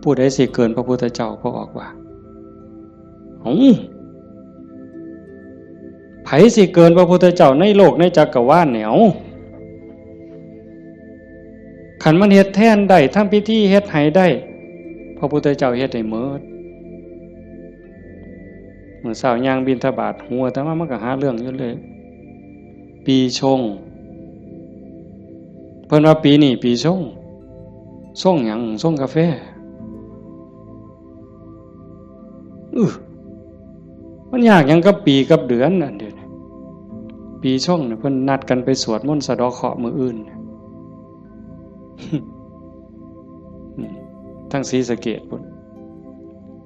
ผู้ใดสิเกินพระพุทธเจ้าก็ออกว่าไผสิเกินพระพุทธเจ้าในโลกในจักรวาลเนี่ยคันมันเฮ็ดแทนได้ทำพิธีเฮ็ดให้ได้พระพุทธเจ้าเฮ็ดให้หมดเมื่อเช้าย่างบิณฑบาตหัวแต่ว่ามันก็หาเรื่องอยู่เลยปีชงเพิ่นว่าปีนี้ปีชงหยังชงกาแฟมันยากหยังกับปีกับเดือนน่ะเดี๋ยวปีชงเนี่ยเพิ่นนัดกันไปสวดมนต์สะเดาะเคราะห์มื้ออื่นทั้งศรีสะเกษพุ่น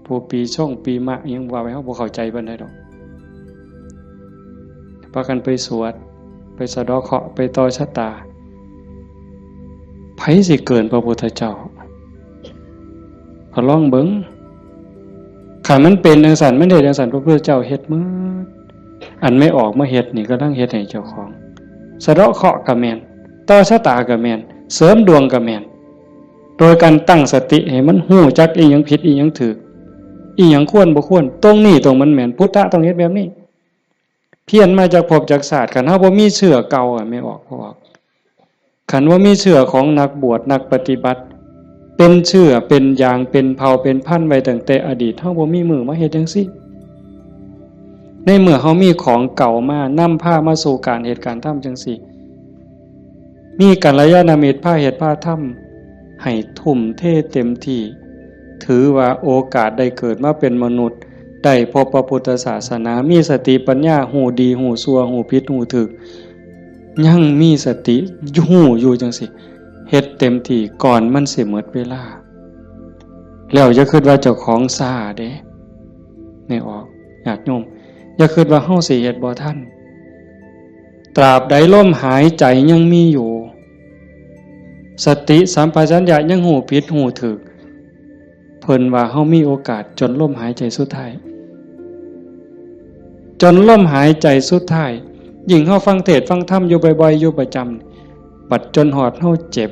ผู้ปีชงปีมะยังว่าไว้เฮาบ่เข้าใจปานใดดอกพากันไปสวดไปสะเดาะเคราะห์ไปต่อชะตาไผสิเกินพระพุทธเจ้าก็ลองเบิ่งคันมันเป็นจังซั่นมันเฮ็ดจังซั่นพระพุทธเจ้าเฮ็ดหมดอันไม่ออกมาเฮ็ดนี่ก็ต้องเฮ็ดให้เจ้าของสะเดาะเคราะห์ก็แม่นต่อชะตาก็แม่นเสริมดวงก็แม่นโดยการตั้งสติให้มันฮู้จักอีหยังผิดอีหยังถูกอีหยังควรบ่ควรตรงนี้ตรงมันแม่นพุทธะต้องเฮ็ดแบบนี้เพี้ยนมาจากภพจากศาสตร์คันเฮาบ่มีเชื่อเก่าไม่ออกบ่ออกคันว่ามีเชื่อของนักบวชนักปฏิบัติเป็นเชื่อเป็นอย่างเป็นเผ่าเป็นพันธุ์ไว้ตั้งแต่อดีตเฮาบ่มีมือมาเฮ็ดจังซี่ในเมื่อเฮามีของเก่ามานำพามาสู่การเหตุการณ์ทำจังซี่มีกัลยาณมิตรพาเหตุพาทำให้ทุ่มเทเต็มที่ถือว่าโอกาสได้เกิดมาเป็นมนุษย์ได้พบพระพุทธศาสนามีสติปัญญาหูดีหูชั่วหูผิดหูถูกยังมีสติอยู่จังสิเฮ็ดเต็มที่ก่อนมันสิหมดเวลาแล้วอย่าคิดว่าเจ้าของซ่าเด้ไม่ออกญาติโยมอย่าคิดว่าเฮาสิเฮ็ดบ่ทันตราบใดลมหายใจยังมีอยู่สติสัมปชัญญะยังหูผิดหูถูกเพิ่นว่าเฮามีโอกาสจนลมหายใจสุดท้ายจนลมหายใจสุดท้ายยิ่งเฮาฟังเทศน์ฟังธรรมอยู่บ่อยๆอยู่ประจำบัดจนหอดเฮาเจ็บ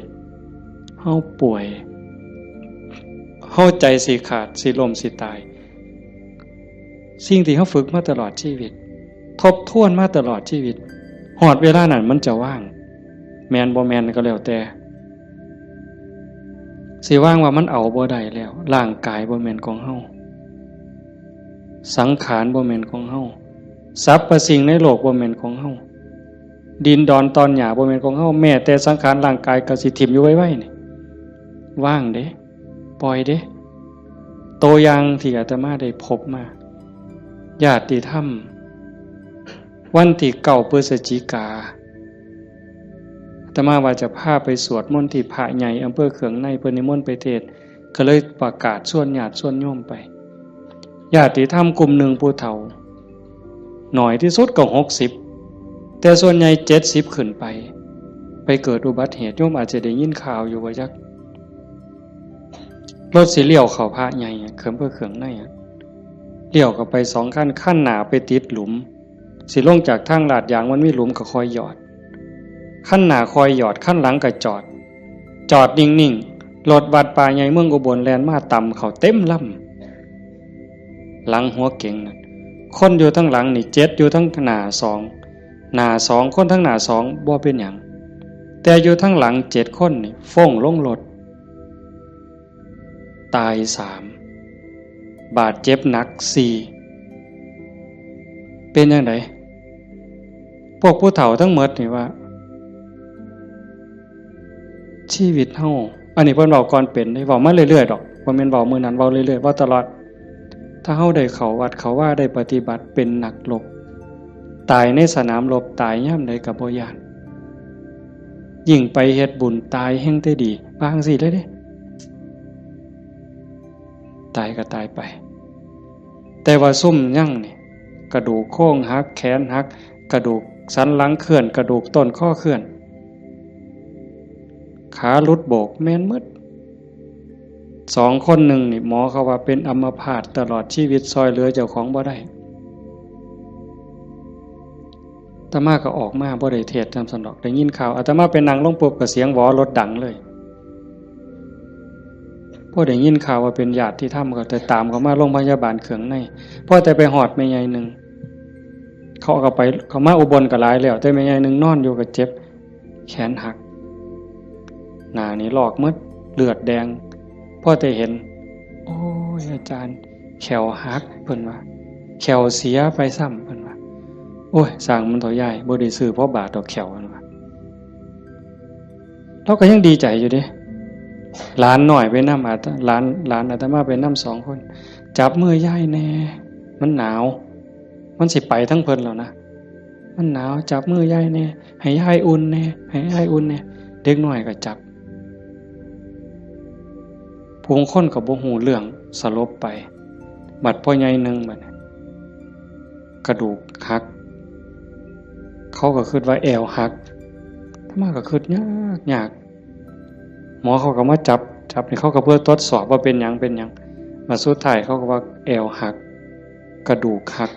เฮาป่วยเฮาใจสิขาดสิล้มสิตายสิ่งที่เฮาฝึกมาตลอดชีวิตทบทวนมาตลอดชีวิตหอดเวลานั้นมันจะว่างแม่นบ่แม่นก็แล้วแต่สิว่างว่ามันเอาบ่ได้แล้วร่างกายบ่แม่นของเฮาสังขารบ่แม่นของเฮาสรรพสิ่งในโลกบ่แม่นของเฮาดินดอนตอนหญ้าบ่แม่นของเฮาแม้แต่สังขารร่างกายก็สิทิ่มอยู่ไว้นี่ว่างเด้ปล่อยเด้ตัวอย่างที่อาตมาได้พบมาญาติธรรมวันที่9 พฤศจิกายนอาตมาว่าจะพาไปสวดมนต์ที่พระใหญ่อำเภอเขืองในเพิ่นนิมนต์ไปเทศน์ก็เลยประกาศชวนญาติชวนโยมไปญาติธรรมกลุ่มหนึ่งผู้เฒ่าหน่อยที่สุดก็60แต่ส่วนใหญ่70ขึ้นไปเกิดอุบัติเหตุโยมอาจจะได้ยินข่าวอยู่ว่าจัก รถสิเลี้ยวเข้าพระใหญ่เขิมเพื่อเขืองในเลี้ยวเข้าไป2ขั้นขั้นหนาไปติดหลุมสิลงจากทางลาดยางมันมีหลุมก็คอยหยอดขั้นหนาคอยหยอดขั้นหลังก็จอดนิ่งๆรถวัดป่าใหญ่เมืองอุบลแล่นมาต่ำเขาเต็มลำหลังหัวเก่งนั่นคนอยู่ทั้งหลังนี่7อยู่ทั้งหน้า2คนทั้งหน้า2บ่เป็นหยังแต่อยู่ทั้งหลัง7คนนี่ฟ้องลงรถตาย3บาดเจ็บหนัก4เป็นจังไดพวกผู้เฒ่าทั้งหมดนี่ว่าชีวิตเฮาอันนี้เพิ่นเว้าก่อนเป็นได้เว้ามาเรื่อยๆดอกบ่แม่นเว้ามื้อนั้นเว้าเรื่อยๆเว้าตลอดถ้าเฮาได้เข้าวัดเข้าว่าได้ปฏิบัติเป็นนักรบตายในสนามรบตายยามใดก็บ่ย้านยิ่งไปเฮ็ดบุญตายแห่งแต่ดีบางสิเลยเด้ตายก็ตายไปแต่ว่าซุ่มยั่งนี่กระดูกโค้งหักแขนหักกระดูกสันหลังเคลื่อนกระดูกต้นข้อเคลื่อนขาหลุดโบกแม่นหมด2คนหนึ่งนี่หมอเขาว่าเป็นอัมพาตตลอดชีวิตซอยเหลือเจ้าของบ่ได้อาตมาก็ออกมาบ่ได้เทศน์นำสนอกได้ยินข่าวอาตมาเป็นนางลงปุ๊บก็เสียงหวอรถดังเลยพอได้ยินข่าวว่าเป็นญาติที่ทำก็แต่ตามเขามาโรงพยาบาลเขืองในพอแต่ไปหอดแม่ใหญ่นึงเขาก็ไปเขามาอุบลก็หลายแล้วแต่แม่ใหญ่นึงนอนอยู่ก็เจ็บแขนหักหน้านี่ลอกหมดเลือดแดงพอแต่เห็นโอ้ยอาจารย์แขวหักเพิ่นว่าแขวเสียไปซ้ำเพิ่นว่าโอ้ยสร้างมันตัวใหญ่บ่ได้ซื้อเพราะบาดดอกแขวเพิ่นว่าเราก็ยังดีใจอยู่เด้หลานหน่อยไปนำหลานอาตมาไปนำ2คนจับมือยายแน่มันหนาวมันสิไปทั้งเพิ่นแล้วนะมันหนาวจับมือยายแน่ให้ยายอุ่นแน่ให้ยายอุ่นแน่เด็กน้อยก็จับผู้คนก็บ่ฮู้เรื่องสลบไปบัดพ่อใหญ่นึงบัดกระดูกหักเขาก็คิดว่าแอวหักถ้ามาก็คิดยากหมอเขาก็มาจับนี่เขาก็เพื่อทดสอบว่าเป็นหยังมาสุดท้ายเขาก็ว่าแอวหักกระดูกหัก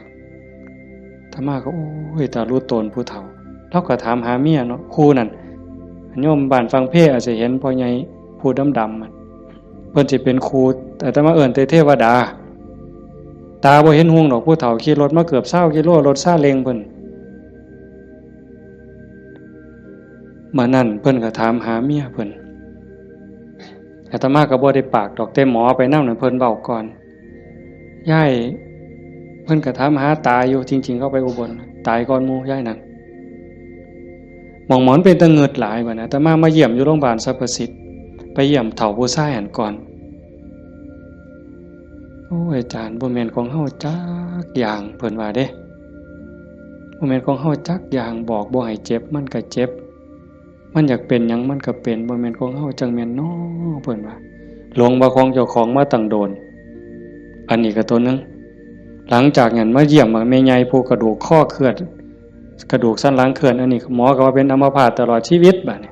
ถ้ามาก็โอ้ยตารู้ตนผู้เฒ่าเราก็ถามหาเมียเนาะครูนั่นโยมบ้านฟังเพศอาจจะเห็นพ่อใหญ่ผู้ดำๆมันเพิ่นสิเป็นครูแต่ถ้ามาเอิ้นเทวดาตาบ่เห็นห่วงดอกผู้เฒ่าขี่รถมาเกือบ20กิโลรถซาเล้งเพิ่นมานั่นเพิ่นก็ถามหาเมียเพิ่นอาตมาก็บ่ได้ปากดอกแต่หมอไปนำนั่นเพิ่นเว้าก่อนยายเพิ่นก็ถามหาตาอยู่จริงๆเขาไปอุบลตายก่อนหมู่ยายนั่นหมอนเป็นตะเงิดหลายบัดนะอาตมาเยี่ยมอยู่โรงพยาบาลสรรพสิทธิ์ไปเยี่ยมเฒ่าผู้ชายหันก่อนโอ้ยอาจารย์บ่แม่นของเฮาจักอย่างเพิ่นว่าเด้บ่แม่นของเฮาจักอย่างบอกบ่ให้เจ็บมันก็เจ็บมันอยากเป็นหยังมันก็เป็นบ่แม่นของเฮาจังแม่นน้อเพิ่นว่าหลงว่าของเจ้าของมาตั้งโดนอันนี้ก็ตัวนึงหลังจากนั้นมาเยี่ยมแม่ใหญ่ผู้กระดูกข้อเคลื่อนกระดูกสันหลังเคลื่อนอันนี้หมอก็ว่าเป็นอัมพาตตลอดชีวิตบัดนี้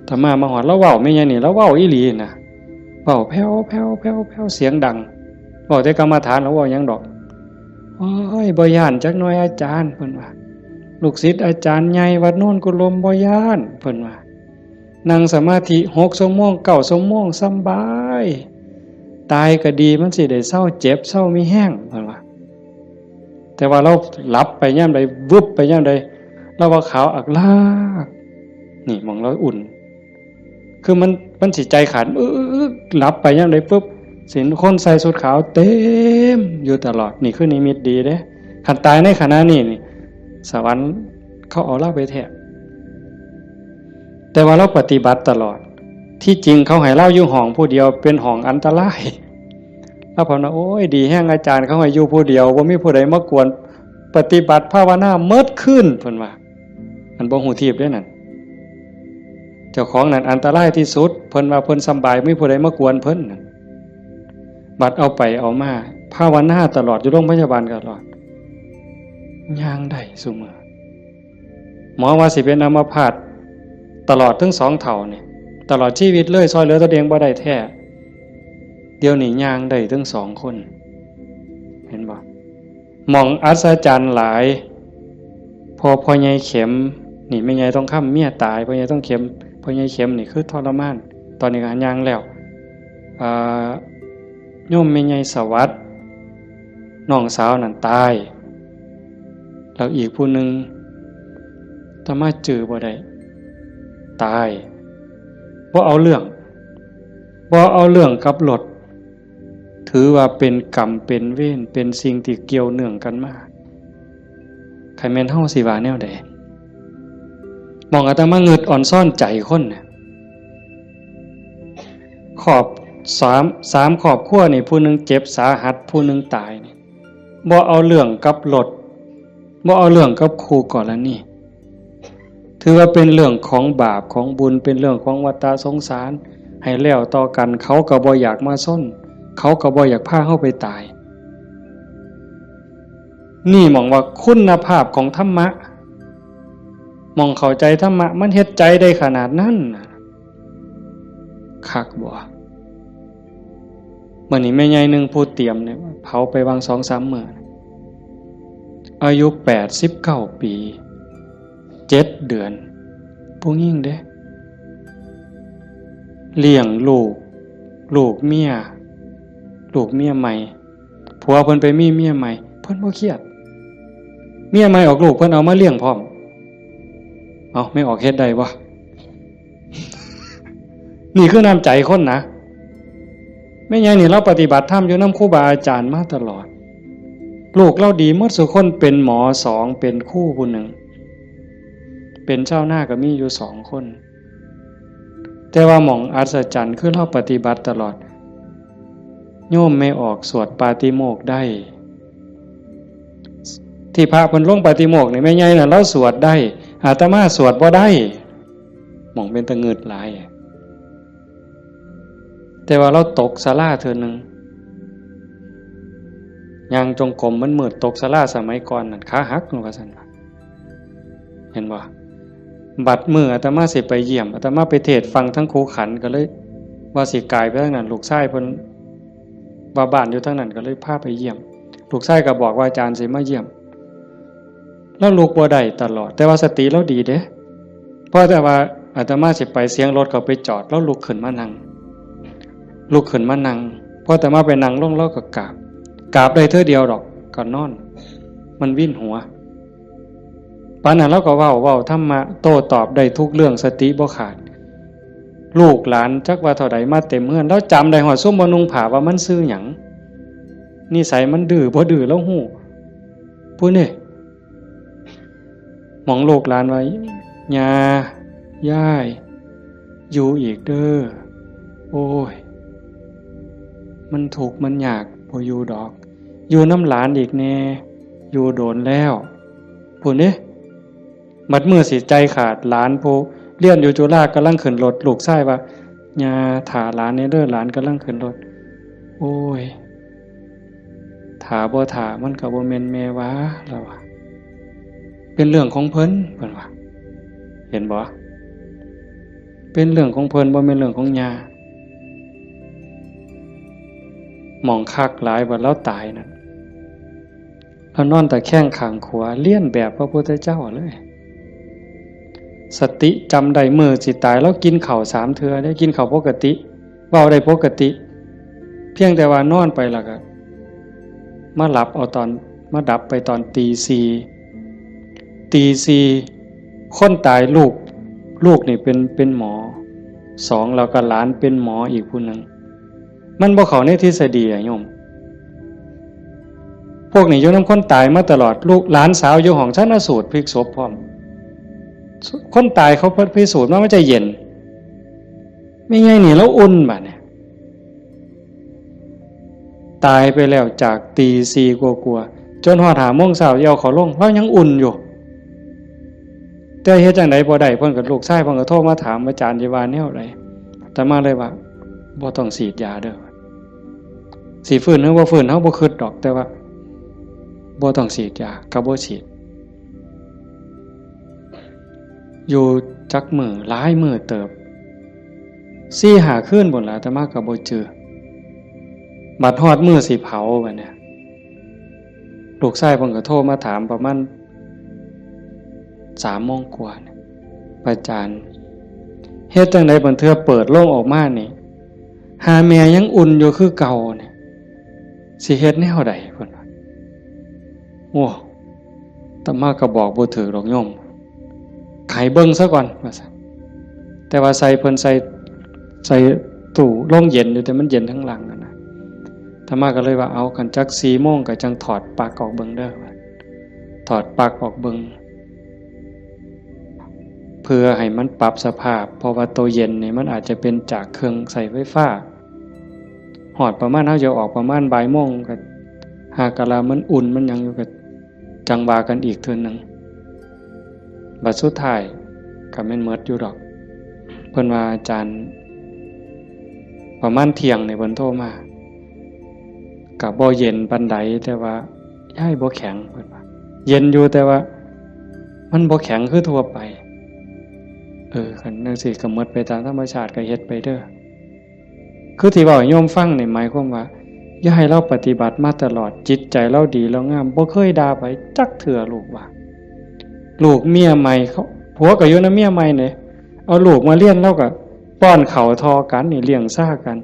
ถ้ามาหอดแล้วเว้าแม่ใหญ่นี่แล้วเว้าอีหลีน่ะเว้าแผ่วๆเสียงดังเว้าแต่กรรมฐานแล้วเว้าหยังดอกโอ้ยบ่ย้านจักหน่อยอาจารย์เพิ่นว่าลูกศิษย์อาจารย์ใหญ่วัดโน่นกุลมบ่ย้านเพิ่นว่านั่งสมาธิ6ชั่วโมง9ชั่วโมงสำบายตายก็ดีมันสิได้เศร้าเจ็บเศร้ามีแห้งเพิ่นว่าแต่ว่าเราหลับไปยามใดวึบไปยามใดเราว่าขาวอักลากนี่มองเราอุ่นคือมันสิใจขันหลับไปยามใดปุ๊บสินคนใส่ชุดขาวเต็มอยู่ตลอดนี่คือนิมิตดีเด้คันตายในขณะนี้นี่สวรรค์เขาเอาเราไปแทบแต่ว่าเราปฏิบัติตลอดที่จริงเขาให้เราอยู่ห้องผู้เดียวเป็นห้องอันตรายแล้วผมว่าโอ้ยดีแห้งอาจารย์เขาให้อยู่ผู้เดียวบ่มีผู้ใดมากวนปฏิบัติภาวนาเมิดขึ้นเพิ่นว่าอันบ่ฮู้ทิพย์เด้นั่นเจ้าของนั่นอันตรายที่สุดเพิ่นว่าเพิ่นสำบายไม่มีผู้ใดมากวนเพิ่นนั่นบัดเอาไปเอามาภาวนาตลอดอยู่โรงพยาบาลตลอดย่างได้ซุมื้อหมอว่าสิเป็นอัมพาตตลอดทั้ง2เท่านี่ตลอดชีวิตเลยซอยเหลือตัวเองบ่ได้แท้ ดี๋ยวนี้ย่างได้ทั้งสองคนเห็นบ่หม่องอัศจรรย์หลายพ่อใหญ่เข็มนี่แม่ใหญ่ต้องค้ำเมียตายพ่อใหญ่ต้องเข็มพ่อใหญ่เข็มนี่คือทรมานตอนนี้ก็ย่างแล้วโยมแม่ใหญ่สวัสดิ์น้องสาวนั่นตายแล้วอีกผู้หนึ่งอาตมาจื้อบ่ได้ตายบ่เอาเรื่องกับรถถือว่าเป็นกรรมเป็นเวรเป็นสิ่งที่เกี่ยวเนื่องกันมาใครแม่นเฮาสิว่าแนวใดมองอาตมาเงิดอ่อนซ่อนใจคนน่ะขอบสามครอบครัวนี่ผู้หนึงเจ็บสาหัสผู้หนึงตายนี่บ่เอาเรื่องกับรถบ่เอาเรื่องกับครูกรณีถือว่าเป็นเรื่องของบาปของบุญเป็นเรื่องของวัฏสงสารให้แล้วต่อกันเขาก็บ่อยากมาซ้นเขาก็บ่อยากพาเฮาไปตายนี่มองว่าคุณภาพของธรรมะมองเข้าใจธรรมะมันเฮ็ดใจได้ขนาดนั้นคักบ่มื้อนี้แม่ใหญ่นึงผู้เตรียมเนี่ยเผาไปวาง 2-3 มื้ออายุ89ปี7 เดือนผู้หญิงเด้เลี้ยงลูกเมียใหม่ผัวเพิ่นไปมีเมียใหม่เพิ่นบ่เครียดเมียใหม่ออกลูกเพิ่นเอามาเลี้ยงพร้อมเอาไม่ออกเฮ็ดได้บ่ นี่คือน้ำใจคนนะแม่ใหญ่นี่เราปฏิบัติธรรมอยู่นำครูบาอาจารย์มาตลอดลูกเราดีหมดทุกคนเป็นหมอ2เป็นครูผู้หนึ่งเป็นเจ้าหน้าก็มีอยู่2คนแต่ว่าหม่องอัศจรรย์คือเราปฏิบัติตลอดโยมไม่ออกสวดปาติโมกข์ได้ที่พระเพิ่นลงปาติโมกข์นี่แม่ใหญ่น่ะเราสวดได้อาตมาสวดบ่ได้หม่องเป็นตะงึดหลายแต่ว่าเราตกศาลาเทื่อนึงยางจงกรมมันมืดตกศาลาสมัยก่อนนั่นขาหักว่าซั่นเห็นบ่บัดมืออาตมาสิไปเยี่ยมอาตมาไปเทศฟังทั้งครูขันก็เลยว่าสิกายไปทางนั้นลูกชายเพิ่นว่าบ้านอยู่ทางนั้นก็เลยพาไปเยี่ยมลูกชายก็บอกว่าอาจารย์สิมาเยี่ยมแล้วลูกบ่ได้ตลอดแต่ว่าสติเราดีเด้เพราะแต่ว่าอาตมาสิไปเสียงรถเขาไปจอดแล้วลุกขึ้นมานั่งพออาตมาไปนั่งลงแล้วก็กราบได้เท่าเดียวดอกก็นอนมันวิ่นหัวปานนั้นเราก็เว้าธรรมะโต้ตอบได้ทุกเรื่องสติบ่ขาดลูกหลานจักว่าเท่าใดมาเต็มเฮือนแล้วจำได้ฮอดซุมบ่นุ่งผ้าว่ามันชื่อหยังนิสัยมันดื้อบ่ดื้อแล้วฮู้ผู้นี่หมองลูกหลานไว้ย่าย่ายอยู่อีกเด้อโอ้ยมันทุกข์มันยากบ่อยู่ดอกอยู่น้ำหลานอีกแน่อยู่โดนแล้วผู้นี่มัดมือสิใจขาดหลานผู้เรียนอยู่จุฬากำลังขึ้นรถลูกชายว่าย่าถ่าหลานเด้อหลานกำลังขึ้นรถโอ้ยถ่าบ่ถ่ามันก็บ่แม่นแม่วะแล้วว่าเป็นเรื่องของเพิ่นว่าเห็นบ่เป็นเรื่องของเพิ่นบ่แม่นเรื่องของย่าหมองคักหลายว่าแล้วตายนั่นแล้วนอนตะแคงข้างขวาเลียนแบบพระพุทธเจ้าเลยสติจำได้มือสิตายแล้วกินข้าว3 เทื่อได้กินข้าวปกติเว้าได้ปกติเพียงแต่ว่านอนไปแล้วก็มาหลับเอาตอนมาดับไปตอนตี4คนตายลูกนี่เป็นหมอ2แล้วก็หลานเป็นหมออีกผู้หนึ่งมันบ่เข้าในทฤษฎีโยมพวกนี้อยู่นำคนตายมาตลอดลูกหลานสาวอยู่ห้องชันสูตรพลิกศพพร้อมคนตายเขาพิสูจน์ว่ามันจะเย็นไม่ไงนี่แล้วอุ่นบัดเนี่ยตายไปแล้วจากตี 4กว่าจนฮอด 5:00 นเช้าเอาเขาลงแล้วยังอุ่นอยู่แต่เฮ็ดจังได๋บ่ได้เพิ่นก็ลูกชายเพิ่นก็โทรมาถามอาจารย์สิว่าแนวใดแต่มาเลยว่าบ่ต้องฉีดยาเด้อสิฟื้นหรือบ่ฟื้นเฮาบ่คิดดอกแต่ว่าบ่ต้องฉีดยาก็บ่ฉีดอยู่จักมื้อหลายมื้อเติบ4-5 คืนพุ่นล่ะอาตมาก็บ่เจอ บัดฮอดมื้อสิเผาบัดเนี่ยลูกชายเพิ่นก็โทรมาถามประมาณ3 โมงกว่าเนี่ยพระอาจารย์เฮ็ดจังได๋บัดเทื่อเปิดโลงออกมานี่หาแม่ยังอุ่นอยู่คือเก่าเนี่ยสิเฮ็ดแนวใดเพิ่นว่าโอ้อาตมาก็บอกบ่ถูกดอกโยมไขเบิ่งซะก่อนว่าซั่นแต่ว่าใส่เพิ่นใส่ตู้โรงเย็นอยู่แต่มันเย็นทั้งหลังนั่นน่ะอาตมาก็เลยว่าเอากันจัก 4 โมงก็จังถอดปลั๊กออกเบิ่งเด้อว่าถอดปลั๊กออกเบิ่งเพื่อให้มันปรับสภาพเพราะว่าตัวเย็นนี่มันอาจจะเป็นจากเครื่องใส่ไฟฟ้าหอดประมาณเฮาจะออกประมาณบ่ายโมงก็หากะลามันอุ่นมันยังอยู่ก็จังว่ากันอีกเทื่อนึงบัดสุดท้ายก็แม่นหมดอยู่ดอกเพิ่นว่าอาจารย์ประมาณเที่ยงนี่เพิ่นโทรมาก็บ่เย็นปานใดแต่ว่าย้ายบ่แข็งเพิ่นว่าเย็นอยู่แต่ว่ามันบ่แข็งคือทั่วไปคันจังซี่ก็หมดไปตามธรรมชาติก็เฮ็ดไปเด้อคือที่เว้าให้โยมฟังนี่หมายความว่าอย่าให้เราปฏิบัติมาตลอดจิตใจเราดีเรางามบ่เคยด่าไผจักเทื่อลูกว่าลูกเมียใหม่เขาผัวก็อยู่นำเมียใหม่นี่เอาลูกมาเลี้ยงแล้วก็ป้อนข้าวทอกันนี่เลี้ยงซ่ากัน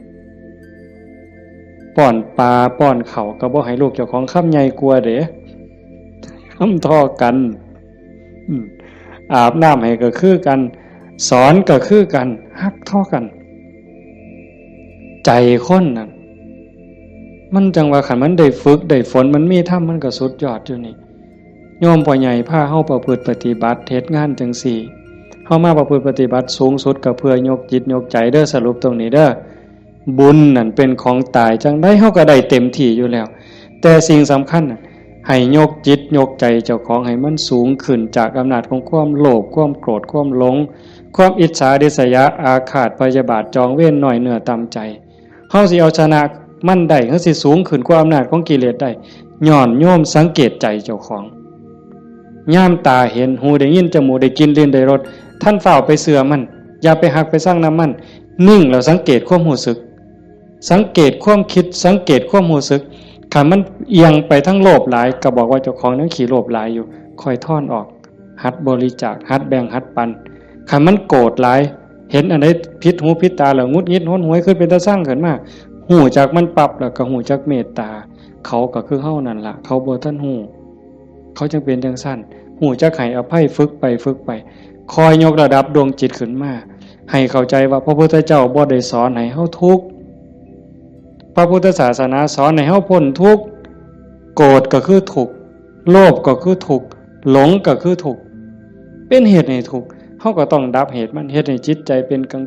ป้อนปลาป้อนข้าวก็บ่ให้ลูกเจ้าของคำใหญ่กว่าเด้คำทอกันอาบน้ำให้ก็คือกันสอนก็คือกันฮักทอกันใจคนน่ะมันจังว่าคันมันได้ฝึกได้ฝนมันมีธรรมมันก็สุดยอดอยู่นี่โยมพ่อใหญ่พาเฮาประพฤติปฏิบัติเฮ็ดงานจังซี่เฮามาประพฤติปฏิบัติสูงสุดก็เพื่อยกจิตยกใจเด้อสรุปตรงนี้เด้อบุญนั่นเป็นของตายจังได๋เฮาก็ได้เต็มที่อยู่แล้วแต่สิ่งสำคัญน่ะให้ยกจิตยกใจเจ้าของให้มันสูงขึ้นจากอำนาจของความโลภความโกรธความหลงความอิจฉาริษยาอาฆาตพยาบาทจองเว้นน้อยเนื้อต่ำใจเฮาสิเอาชนะมันได้เฮาสิสูงขึ้นกว่าอำนาจของกิเลสได้ย้อนโยมสังเกตใจเจ้าของย่ามตาเห็นหูได้ยินจมูกได้กินลิ้นได้รสท่านเฝ้าไปเสือมันอย่าไปหักไปสร้างน้ำมันนิ่งแล้วสังเกตความรู้สึกสังเกตความคิดสังเกตความรู้สึกคันมันเอียงไปทั้งโลภหลายก็บอกว่าเจ้าของนั้นขี้โลภหลายอยู่ค่อยถอนออกหัดบริจาคหัดแบ่งหัดปันคันมันโกรธหลายเห็นอันใดผิดหูผิดตาแล้วงุดหงิดหนหวยขึ้นเป็นตาสร้างขึ้นมาหูจักมันปรับแล้วก็หูจักเมตตาเขาก็คือเฮานั่นล่ะเขาบ่ทันหูเขาจึงเป็นจังซั่นหูจักให้อภัยฝึกไปคอยยกระดับดวงจิตขึ้นมาให้เข้าใจว่าพระพุทธเจ้าบ่ได้สอนให้เฮาทุกข์พระพุทธศาสนาสอนให้เฮาพ้นทุกข์โกรธก็คือทุกข์โลภก็คือทุกข์หลงก็คือทุกข์เป็นเหตุให้ทุกข์เฮาก็ต้องดับเหตุมันเฮ็ดให้จิตใจเป็นกลาง